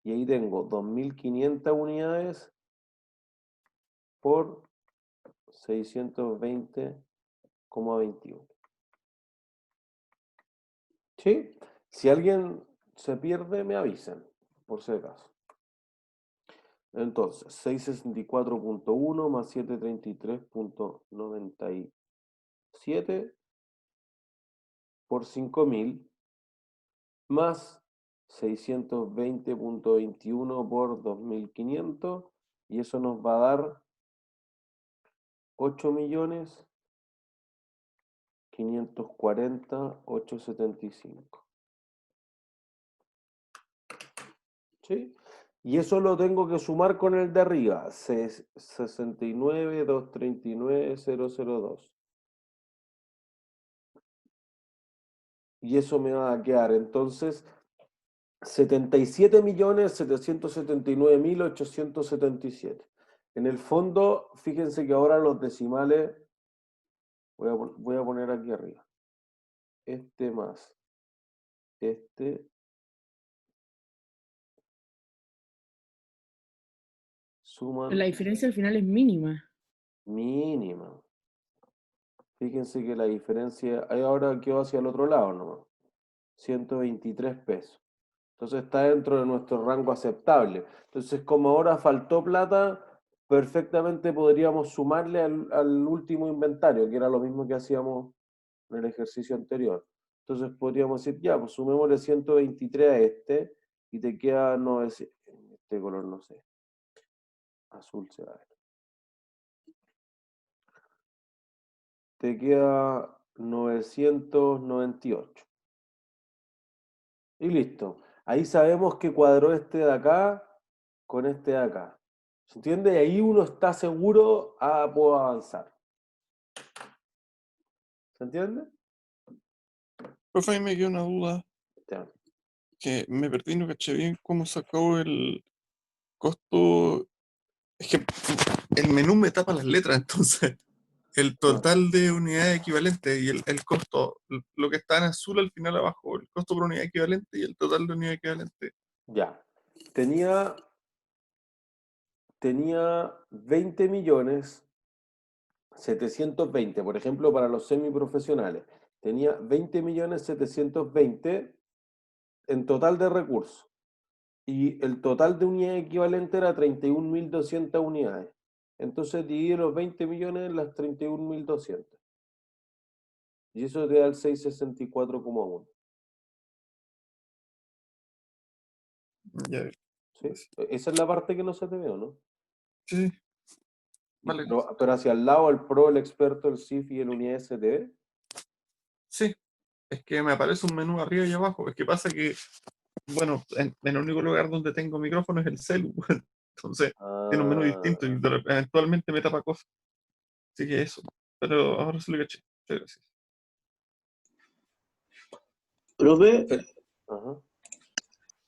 y ahí tengo 2.500 unidades por 620,21. ¿Sí? Si alguien se pierde, me avisan, por si acaso. Entonces, 664.1 más 733,97 por 5.000 más 620,21 por 2.500, y eso nos va a dar 8.540.875. ¿Sí? Y eso lo tengo que sumar con el de arriba, 69.239.002. Y eso me va a quedar entonces 77.779.877. En el fondo, fíjense que ahora los decimales, voy a poner aquí arriba, este más este, suman La diferencia al final es mínima. mínima. Fíjense que la diferencia, ahí ahora quedó hacia el otro lado nomás, 123 pesos. Entonces está dentro de nuestro rango aceptable. Entonces, como ahora faltó plata, perfectamente podríamos sumarle al último inventario, que era lo mismo que hacíamos en el ejercicio anterior. Entonces podríamos decir, ya, pues sumémosle 123 a este, y te queda 900, este color no sé, azul se va a ver. Te queda 998. Y listo. Ahí sabemos que cuadró este de acá con este de acá. ¿Se entiende? Y ahí uno está seguro, puedo avanzar. ¿Se entiende? Profe, ahí me quedó una duda, Ya. que me perdí, no caché bien cómo sacó el costo. Es que el menú me tapa las letras, entonces el total de unidades equivalentes y el costo, lo que está en azul al final abajo, el costo por unidad equivalente y el total de unidad equivalente. Ya. Tenía 20.720.000, por ejemplo, para los semiprofesionales. Tenía 20.720.000 en total de recursos. Y el total de unidades equivalente era 31.200 unidades. Entonces divide los 20 millones en las 31.200. Y eso te da el 664,1. Ya, ¿Sí? Esa es la parte que no se te ve, ¿no? sí, vale. Pero hacia el lado, el pro, el experto, el CIF y el unidad se te ve. Sí, es que me aparece un menú arriba y abajo. Es que pasa que, bueno, en el único lugar donde tengo micrófono es el celu. Entonces, tiene un menú distinto y eventualmente me tapa cosas. Así que eso. Pero ahora se lo caché. Muchas gracias. Profe, Ajá.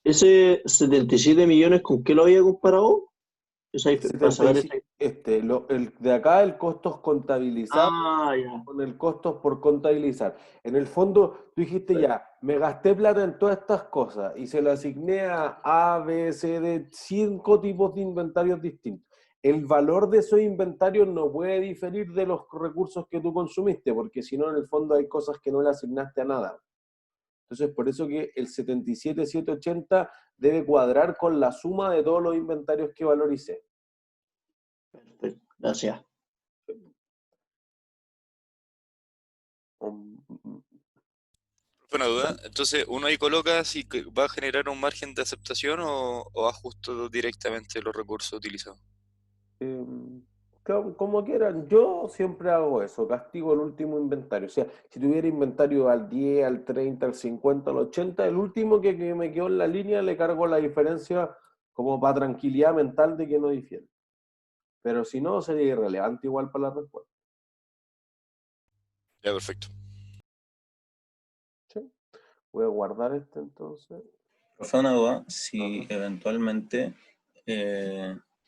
ese 77 millones, ¿con qué lo había comparado? Para saber 75, el de acá, el costos contabilizados. ya. Con el costos por contabilizar. En el fondo, tú dijiste ya, me gasté plata en todas estas cosas y se lo asigné a B, C, D, 5 tipos de inventarios distintos. El valor de esos inventarios no puede diferir de los recursos que tú consumiste, porque si no, en el fondo hay cosas que no le asignaste a nada. Entonces, por eso que el 77.780 debe cuadrar con la suma de todos los inventarios que valoricé. Perfecto, gracias. Una duda, entonces uno ahí coloca si va a generar un margen de aceptación o ajusto directamente los recursos utilizados. como quieran, yo siempre hago eso, castigo el último inventario. O sea, si tuviera inventario al 10, al 30, al 50, al 80, el último que me quedó en la línea le cargo la diferencia como para tranquilidad mental de que no difiere. Pero si no, sería irrelevante igual para la respuesta. Ya, perfecto. ¿Sí? Voy a guardar este entonces. Profe, una duda, si eventualmente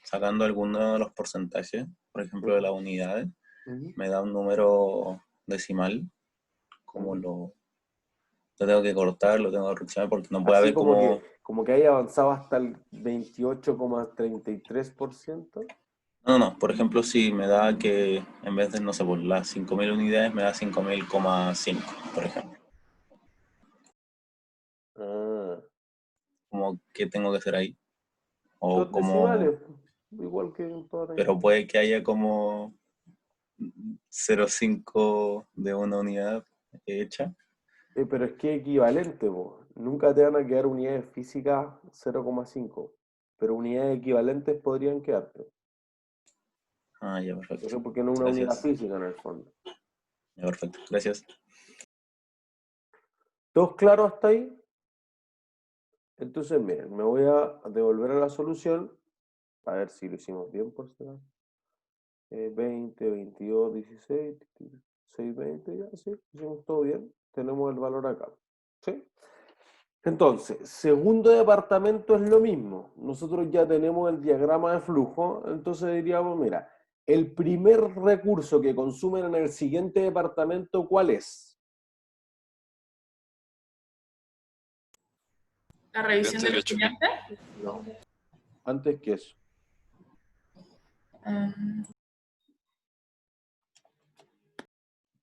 sacando alguno de los porcentajes, por ejemplo de las unidades, me da un número decimal, como lo tengo que cortar, lo tengo que reaccionar porque no puede Así haber como que haya avanzado hasta el 28,33%. No, por ejemplo, si me da que en vez de, no sé, por las 5.000 unidades, me da 5.000,5, por ejemplo. Ah, Como que tengo que hacer ahí. O dos decimales, igual que en toda la pero puede que haya como 0,5 de una unidad hecha. pero es que es equivalente, po. Nunca te van a quedar unidades físicas 0,5, pero unidades equivalentes podrían quedarte. Ah, ya, perfecto. Porque no es una unidad Gracias. física en el fondo. Ya, perfecto. Gracias. ¿Todos claros hasta ahí? Entonces, miren, me voy a devolver a la solución, a ver si lo hicimos bien por si acaso. 20, 22, 16, 6, 20, ya, sí, hicimos todo bien. Tenemos el valor acá. ¿Sí? Entonces, segundo departamento es lo mismo. Nosotros ya tenemos el diagrama de flujo, entonces diríamos, mira, el primer recurso que consumen en el siguiente departamento, ¿cuál es? La revisión del Derecho. estudiante. No, antes que eso.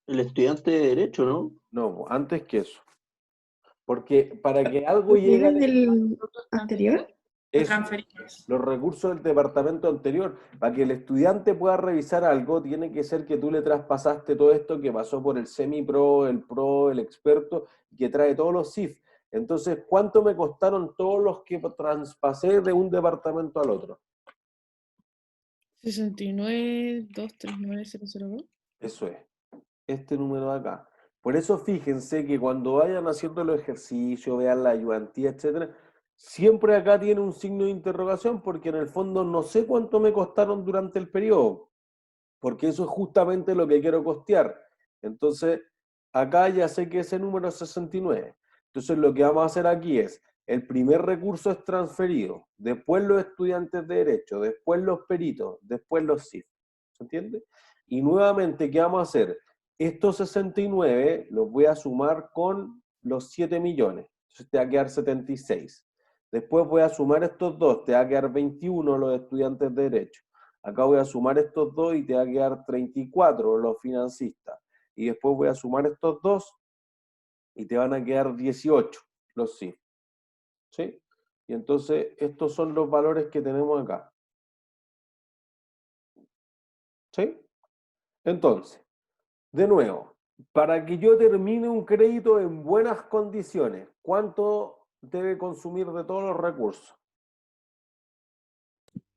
El estudiante de Derecho, ¿no? No, antes que eso. Porque para que algo ¿Los llegue libros del anterior? es Transferidos. los recursos del departamento anterior. Para que el estudiante pueda revisar algo, tiene que ser que tú le traspasaste todo esto que pasó por el semi-pro, el experto, que trae todos los CIF. Entonces, ¿cuánto me costaron todos los que traspasé de un departamento al otro? 69,239,002. Eso es, este número de acá. Por eso fíjense que cuando vayan haciendo los ejercicios, vean la ayudantía, etcétera, siempre acá tiene un signo de interrogación porque en el fondo no sé cuánto me costaron durante el periodo, porque eso es justamente lo que quiero costear. Entonces, acá ya sé que ese número es 69. Entonces, lo que vamos a hacer aquí es, el primer recurso es transferido, después los estudiantes de Derecho, después los peritos, después los CIF. ¿Se entiende? Y nuevamente, ¿qué vamos a hacer? Estos 69 los voy a sumar con los 7 millones. Entonces, te va a quedar 76. Después voy a sumar estos dos, te va a quedar 21 los estudiantes de Derecho. Acá voy a sumar estos dos y te va a quedar 34 los financistas. Y después voy a sumar estos dos y te van a quedar 18 los CIF. ¿Sí? Y entonces estos son los valores que tenemos acá. ¿Sí? Entonces, de nuevo, para que yo termine un crédito en buenas condiciones, ¿cuánto debe consumir de todos los recursos?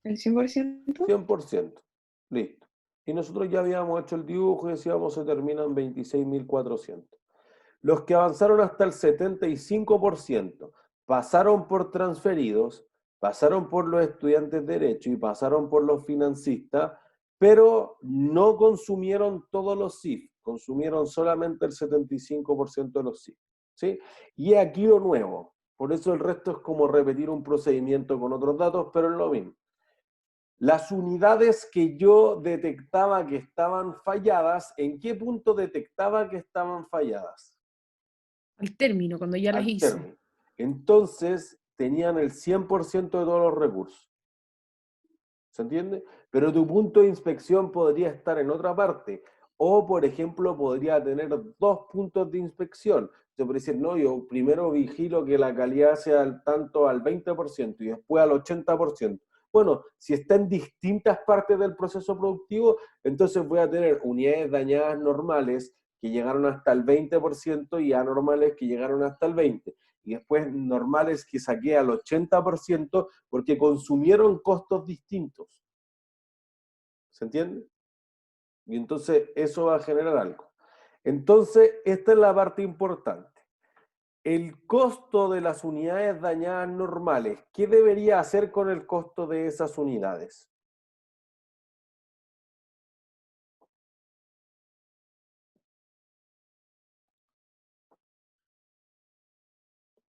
¿El 100%? 100%. Listo. Y nosotros ya habíamos hecho el dibujo y decíamos se termina en 26.400. Los que avanzaron hasta el 75% pasaron por transferidos, pasaron por los estudiantes de Derecho y pasaron por los financistas, pero no consumieron todos los CIF, consumieron solamente el 75% de los CIF. ¿Sí? Y aquí lo nuevo. Por eso el resto es como repetir un procedimiento con otros datos, pero es lo mismo. Las unidades que yo detectaba que estaban falladas, ¿en qué punto detectaba que estaban falladas? Al término, cuando ya las Al hice. término. Entonces, tenían el 100% de todos los recursos. ¿Se entiende? Pero tu punto de inspección podría estar en otra parte. O, por ejemplo, podría tener 2 puntos de inspección. Yo podría decir, no, yo primero vigilo que la calidad sea tanto al 20% y después al 80%. Bueno, si está en distintas partes del proceso productivo, entonces voy a tener unidades dañadas normales que llegaron hasta el 20% y anormales que llegaron hasta el 20%. Y después normales que saqué al 80% porque consumieron costos distintos. ¿Se entiende? Y entonces eso va a generar algo. Entonces, esta es la parte importante. El costo de las unidades dañadas normales, ¿qué debería hacer con el costo de esas unidades?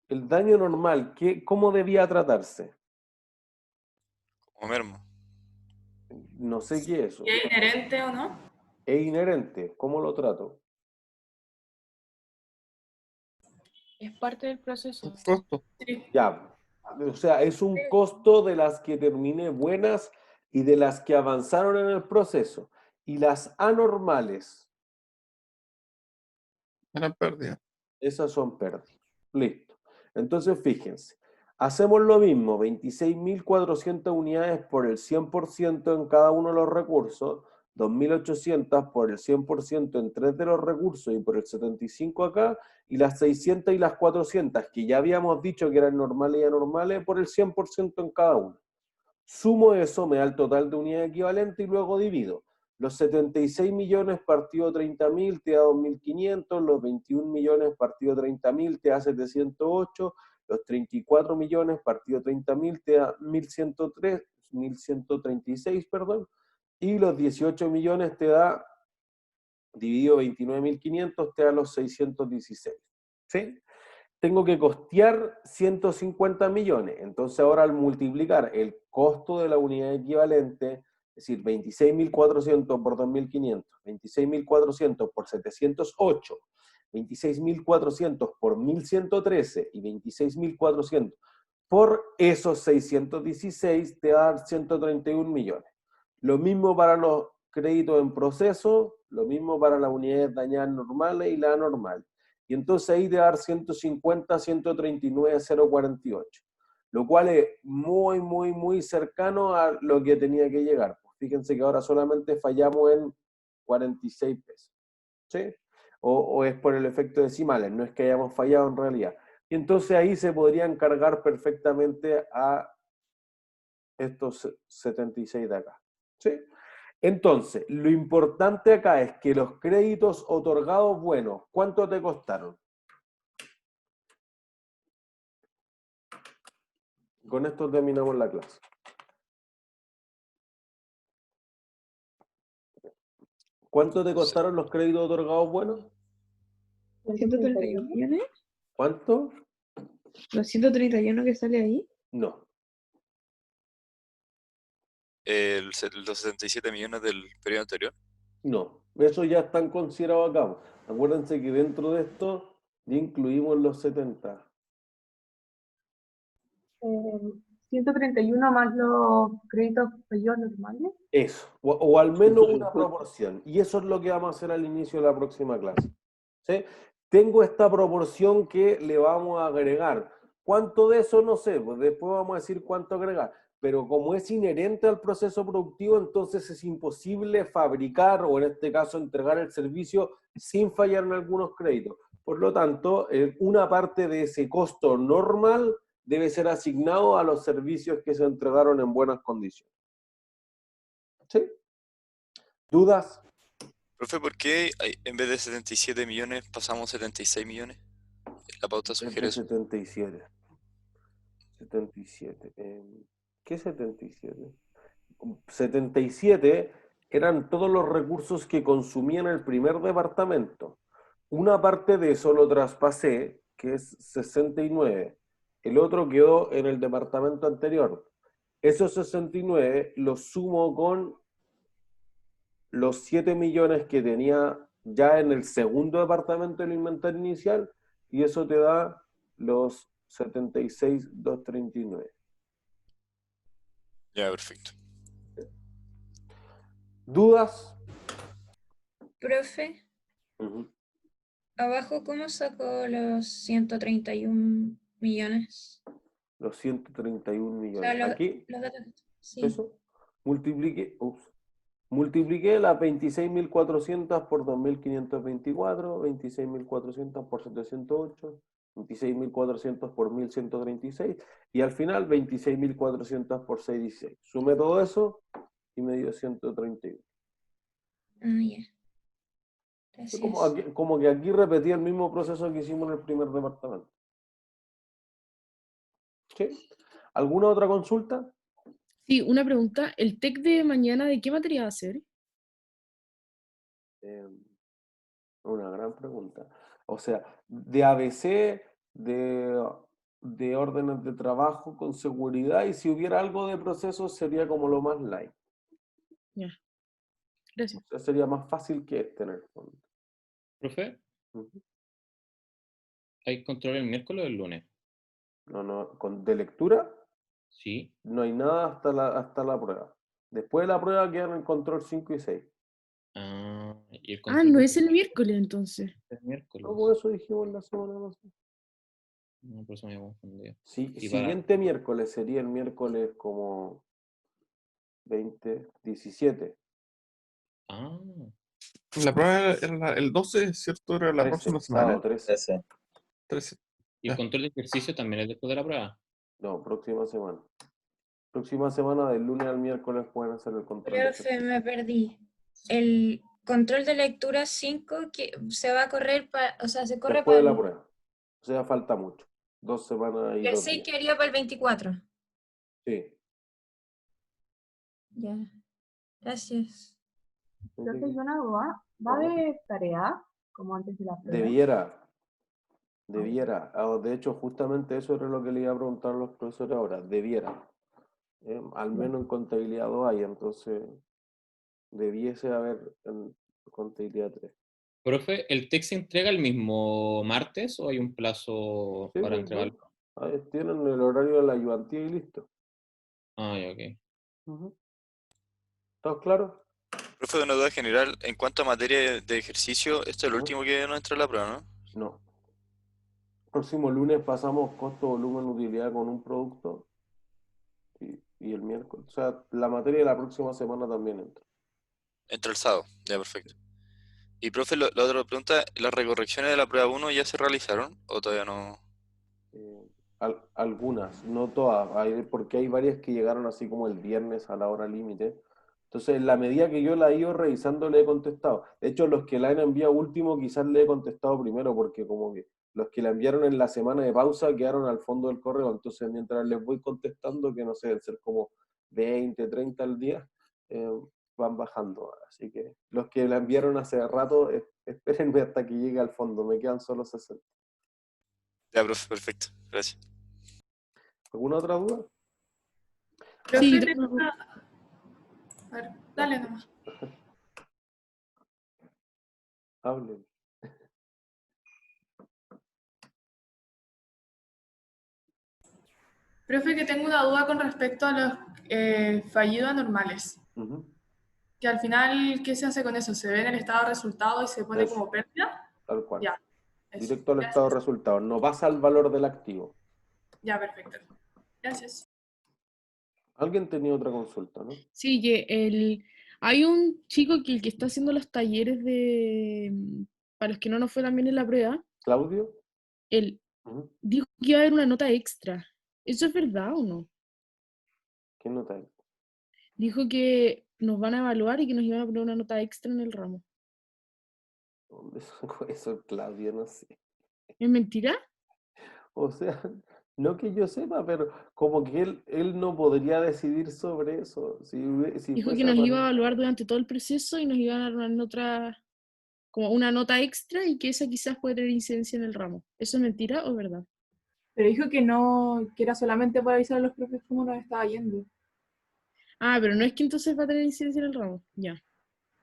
El daño normal, ¿cómo debía tratarse? Como mermo. No sé qué es eso. ¿Y es inherente o no? Es inherente, ¿cómo lo trato? Es parte del proceso. Costo. Sí. Ya, o sea, es un costo de las que terminé buenas y de las que avanzaron en el proceso. Y las anormales, Era pérdida. esas son pérdidas. Listo. Entonces, fíjense, hacemos lo mismo, 26.400 unidades por el 100% en cada uno de los recursos, 2.800 por el 100% en 3 de los recursos y por el 75 acá, y las 600 y las 400, que ya habíamos dicho que eran normales y anormales, por el 100% en cada uno. Sumo eso, me da el total de unidades equivalentes y luego divido. Los 76 millones partido 30.000 te da 2.500, los 21 millones partido 30.000 te da 708, los 34 millones partido 30.000 te da 1.103, 1.136, perdón, y los 18 millones te da, dividido 29.500, te da los 616. ¿Sí? Tengo que costear 150 millones. Entonces ahora al multiplicar el costo de la unidad equivalente, es decir, 26.400 por 2.500, 26.400 por 708, 26.400 por 1.113 y 26.400 por esos 616 te da 131 millones. Lo mismo para los créditos en proceso, lo mismo para las unidades dañadas normales y la anormal. Y entonces ahí te va a dar 150, 139, 048. Lo cual es muy, muy, muy cercano a lo que tenía que llegar. Pues fíjense que ahora solamente fallamos en 46 pesos. ¿Sí? O es por el efecto decimales, no es que hayamos fallado en realidad. Y entonces ahí se podrían cargar perfectamente a estos 76 de acá. ¿Sí? Entonces, lo importante acá es que los créditos otorgados buenos, ¿cuánto te costaron? Con esto terminamos la clase. ¿Cuánto te costaron los créditos otorgados buenos? 131 millones. ¿Cuánto? Los 131 que sale ahí. No. Los 77 millones del periodo anterior. No. Eso ya están considerados acá. Acuérdense que dentro de esto ya incluimos los 70. 131 más los créditos fallidos normales. Eso. O al menos una proporción. Y eso es lo que vamos a hacer al inicio de la próxima clase. ¿Sí? Tengo esta proporción que le vamos a agregar. ¿Cuánto de eso? No sé, pues después vamos a decir cuánto agregar. Pero como es inherente al proceso productivo, entonces es imposible fabricar o en este caso entregar el servicio sin fallar en algunos créditos. Por lo tanto, una parte de ese costo normal debe ser asignado a los servicios que se entregaron en buenas condiciones. ¿Sí? ¿Dudas? Profe, ¿por qué en vez de 77 millones pasamos 76 millones? La pauta sugiere eso. 77. 77. ¿Qué 77? 77 eran todos los recursos que consumían el primer departamento. Una parte de eso lo traspasé, que es 69. El otro quedó en el departamento anterior. Esos 69 los sumo con los 7 millones que tenía ya en el segundo departamento del inventario inicial y eso te da los 76.239. Ya, perfecto. ¿Dudas? Profe, Uh-huh. abajo, ¿cómo sacó los 131 millones? Los 131 O millones. sea, Aquí, los datos. Sí. eso, multipliqué las 26.400 por 2.524, 26.400 por 708, 26.400 por 1.136 y al final 26.400 por 616. Sume todo eso y me dio 131. Ah, ya. Fue Gracias. como que aquí repetí el mismo proceso que hicimos en el primer departamento. ¿Sí? ¿Alguna otra consulta? Sí, una pregunta. ¿El TEC de mañana de qué materia va a ser? Una gran pregunta. O sea, de ABC, de órdenes de trabajo con seguridad, y si hubiera algo de procesos sería como lo más light. Ya. O Gracias. sea, sería más fácil que este en el fondo. Profe, Ujú. ¿hay control el miércoles o el lunes? No, de lectura Sí. no hay nada hasta la prueba. Después de la prueba quedan el control 5 y 6. Ah, y el Ah, control no de es el miércoles entonces. es miércoles. Todo eso dijimos la semana pasada. No, por eso me había confundido. Sí, Y para... siguiente miércoles sería el miércoles como 20, 17. Ah, La prueba era el 12, ¿cierto? Era la 13, próxima sábado semana. 13. Ese. 13. ¿y el Ya. control de ejercicio también es después de la prueba? No, próxima semana. Próxima semana, del lunes al miércoles, pueden hacer el control de Profe, ejercicio. me perdí. El control de lectura 5 que se va a correr o sea, se corre Después para de la prueba. O sea, falta mucho. 2 semanas y el 2 6 días. quedaría para el 24. Sí. Ya. Gracias. Profe, yo una duda. ¿Va a Ajá. haber tarea como antes de la prueba? Debiera. De hecho, justamente eso era lo que le iba a preguntar a los profesores ahora. Debiera. Al Ya. menos en contabilidad 2 hay, entonces debiese haber en contabilidad 3. Profe, ¿el TEC se entrega el mismo martes o hay un plazo Sí, para pues, entregarlo? ahí tienen el horario de la ayudantía y listo. Ah, ya, ok. Ujú. ¿Todo claro? Profe, una duda general, en cuanto a materia de ejercicio, esto es el Ajá. último que no entra en la prueba, ¿no? No. Próximo lunes pasamos costo, volumen, utilidad con un producto y el miércoles. O sea, la materia de la próxima semana también entra. Entra el sábado, ya perfecto. Y profe, la otra pregunta, ¿las recorrecciones de la prueba 1 ya se realizaron o todavía no? Algunas, no todas, porque hay varias que llegaron así como el viernes a la hora límite. Entonces, en la medida que yo la he ido revisando, le he contestado. De hecho, los que la han enviado último, quizás le he contestado primero, porque como que los que la enviaron en la semana de pausa quedaron al fondo del correo. Entonces, mientras les voy contestando, que no sé, deben ser como 20, 30 al día, eh, van bajando. Así que los que la enviaron hace rato, espérenme hasta que llegue al fondo. Me quedan solo 60. Ya, profe, perfecto, gracias. ¿Alguna otra duda? Sí, Profe, yo tengo tengo- una... A ver, dale nomás. Hablen. Profe, que tengo una duda con respecto a los fallidos anormales. Ujú. Que al final, ¿qué se hace con eso? ¿Se ve en el estado de resultado y se pone Eso, como pérdida? tal cual. Ya, eso. Directo al estado de Gracias. resultados. No pasa al valor del activo. Ya, perfecto. Gracias. Alguien tenía otra consulta, ¿no? Sí, hay un chico que el que está haciendo los talleres para los que no nos fue tan bien en la prueba, ¿Claudio? él Ujú. dijo que iba a haber una nota extra. ¿Eso es verdad o no? ¿Qué nota hay? Dijo que nos van a evaluar y que nos iban a poner una nota extra en el ramo. ¿Dónde sacó eso, Claudio? No sé. ¿Es mentira? O sea, no que yo sepa, pero como que él no podría decidir sobre eso. Si Dijo que fuese nos iba a para... evaluar durante todo el proceso y nos iban a dar una nota, como una nota extra y que esa quizás puede tener incidencia en el ramo. ¿Eso es mentira o verdad? Pero dijo que no, que era solamente para avisar a los profes cómo nos estaba yendo. Ah, pero no es que entonces va a tener incidencia en el ramo. Ya.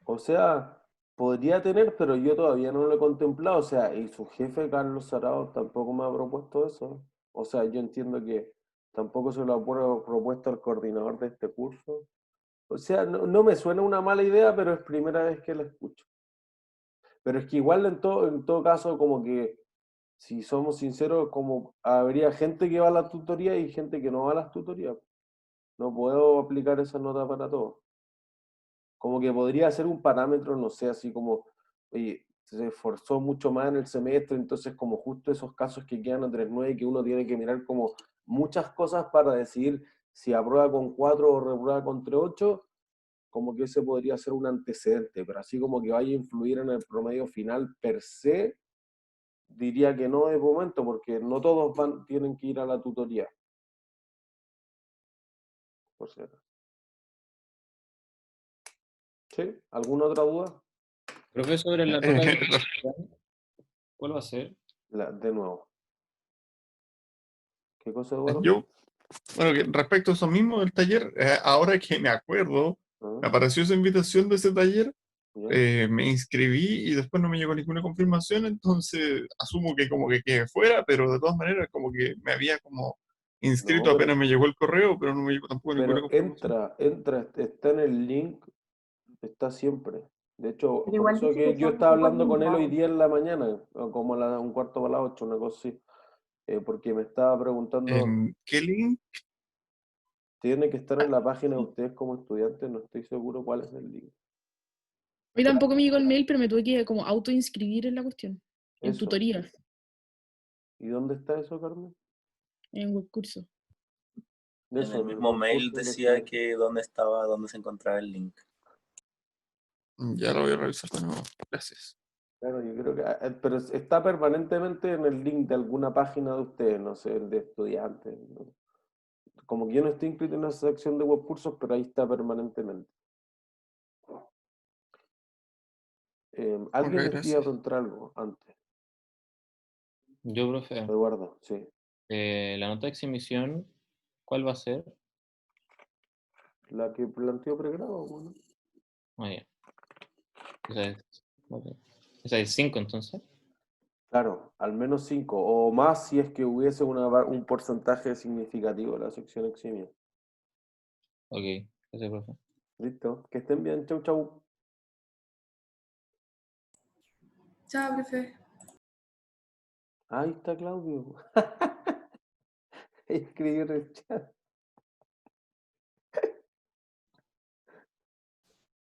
O sea, podría tener, pero yo todavía no lo he contemplado. O sea, y su jefe, Carlos Sarao, tampoco me ha propuesto eso. O sea, yo entiendo que tampoco se lo ha propuesto al coordinador de este curso. O sea, no me suena una mala idea, pero es primera vez que la escucho. Pero es que igual en todo caso, como que, si somos sinceros, como habría gente que va a la tutoría y gente que no va a las tutorías. No puedo aplicar esa nota para todos. Como que podría ser un parámetro, no sé, así como, oye, se esforzó mucho más en el semestre, entonces como justo esos casos que quedan a 3.9 que uno tiene que mirar como muchas cosas para decidir si aprueba con 4 o reprueba con 3.8, como que ese podría ser un antecedente, pero así como que vaya a influir en el promedio final per se, diría que no de momento, porque no todos tienen que ir a la tutoría. Por si acaso. ¿Sí? ¿Alguna otra duda? Profe, sobre la nota de exhibición, ¿cuál va a ser? De nuevo. ¿Qué cosa, Eduardo? Yo, bueno, que respecto a eso mismo del taller, ahora que me acuerdo, me apareció esa invitación de ese taller, me inscribí y después no me llegó ninguna confirmación, entonces asumo que como que quedé fuera, pero de todas maneras como que me había como inscrito No, apenas me llegó el correo, pero no me llegó tampoco ninguna pero confirmación. entra, está en el link, está siempre. De hecho, Pero por igual eso dice que que yo son estaba cupos hablando con él hoy limitados. día en la mañana, o como a las 7:45, una cosa así, porque me estaba preguntando, ¿En qué link? tiene que estar en la página de ustedes como estudiantes, no estoy seguro cuál es el link. A mí tampoco me llegó el mail, pero me tuve que como autoinscribir en la cuestión. En Eso. tutoría, ¿Y dónde está eso, Carmen? en webcurso. De En eso, el en el mismo mail concurso de decía estudiantes. que dónde se encontraba el link. Ya lo voy a revisar de nuevo. Gracias. Claro, yo creo que, pero está permanentemente en el link de alguna página de ustedes, no sé, el de estudiantes, ¿no? Como que yo no estoy inscrito en esa sección de webcursos, pero ahí está permanentemente. Ok, Alguien les iba a gracias. preguntar algo antes. Yo, profe, Eduardo, sí. la nota de exhibición, ¿cuál va a ser? La que planteó pregrado, bueno. Ah, ya. Ok. Esa es 5 entonces. Claro, al menos 5 o más si es que hubiese un porcentaje significativo de la sección eximia. Ok, gracias, profe. Listo, que estén bien, chau, chau. Chao, profe. Ahí está Claudio. Escribió en el chat.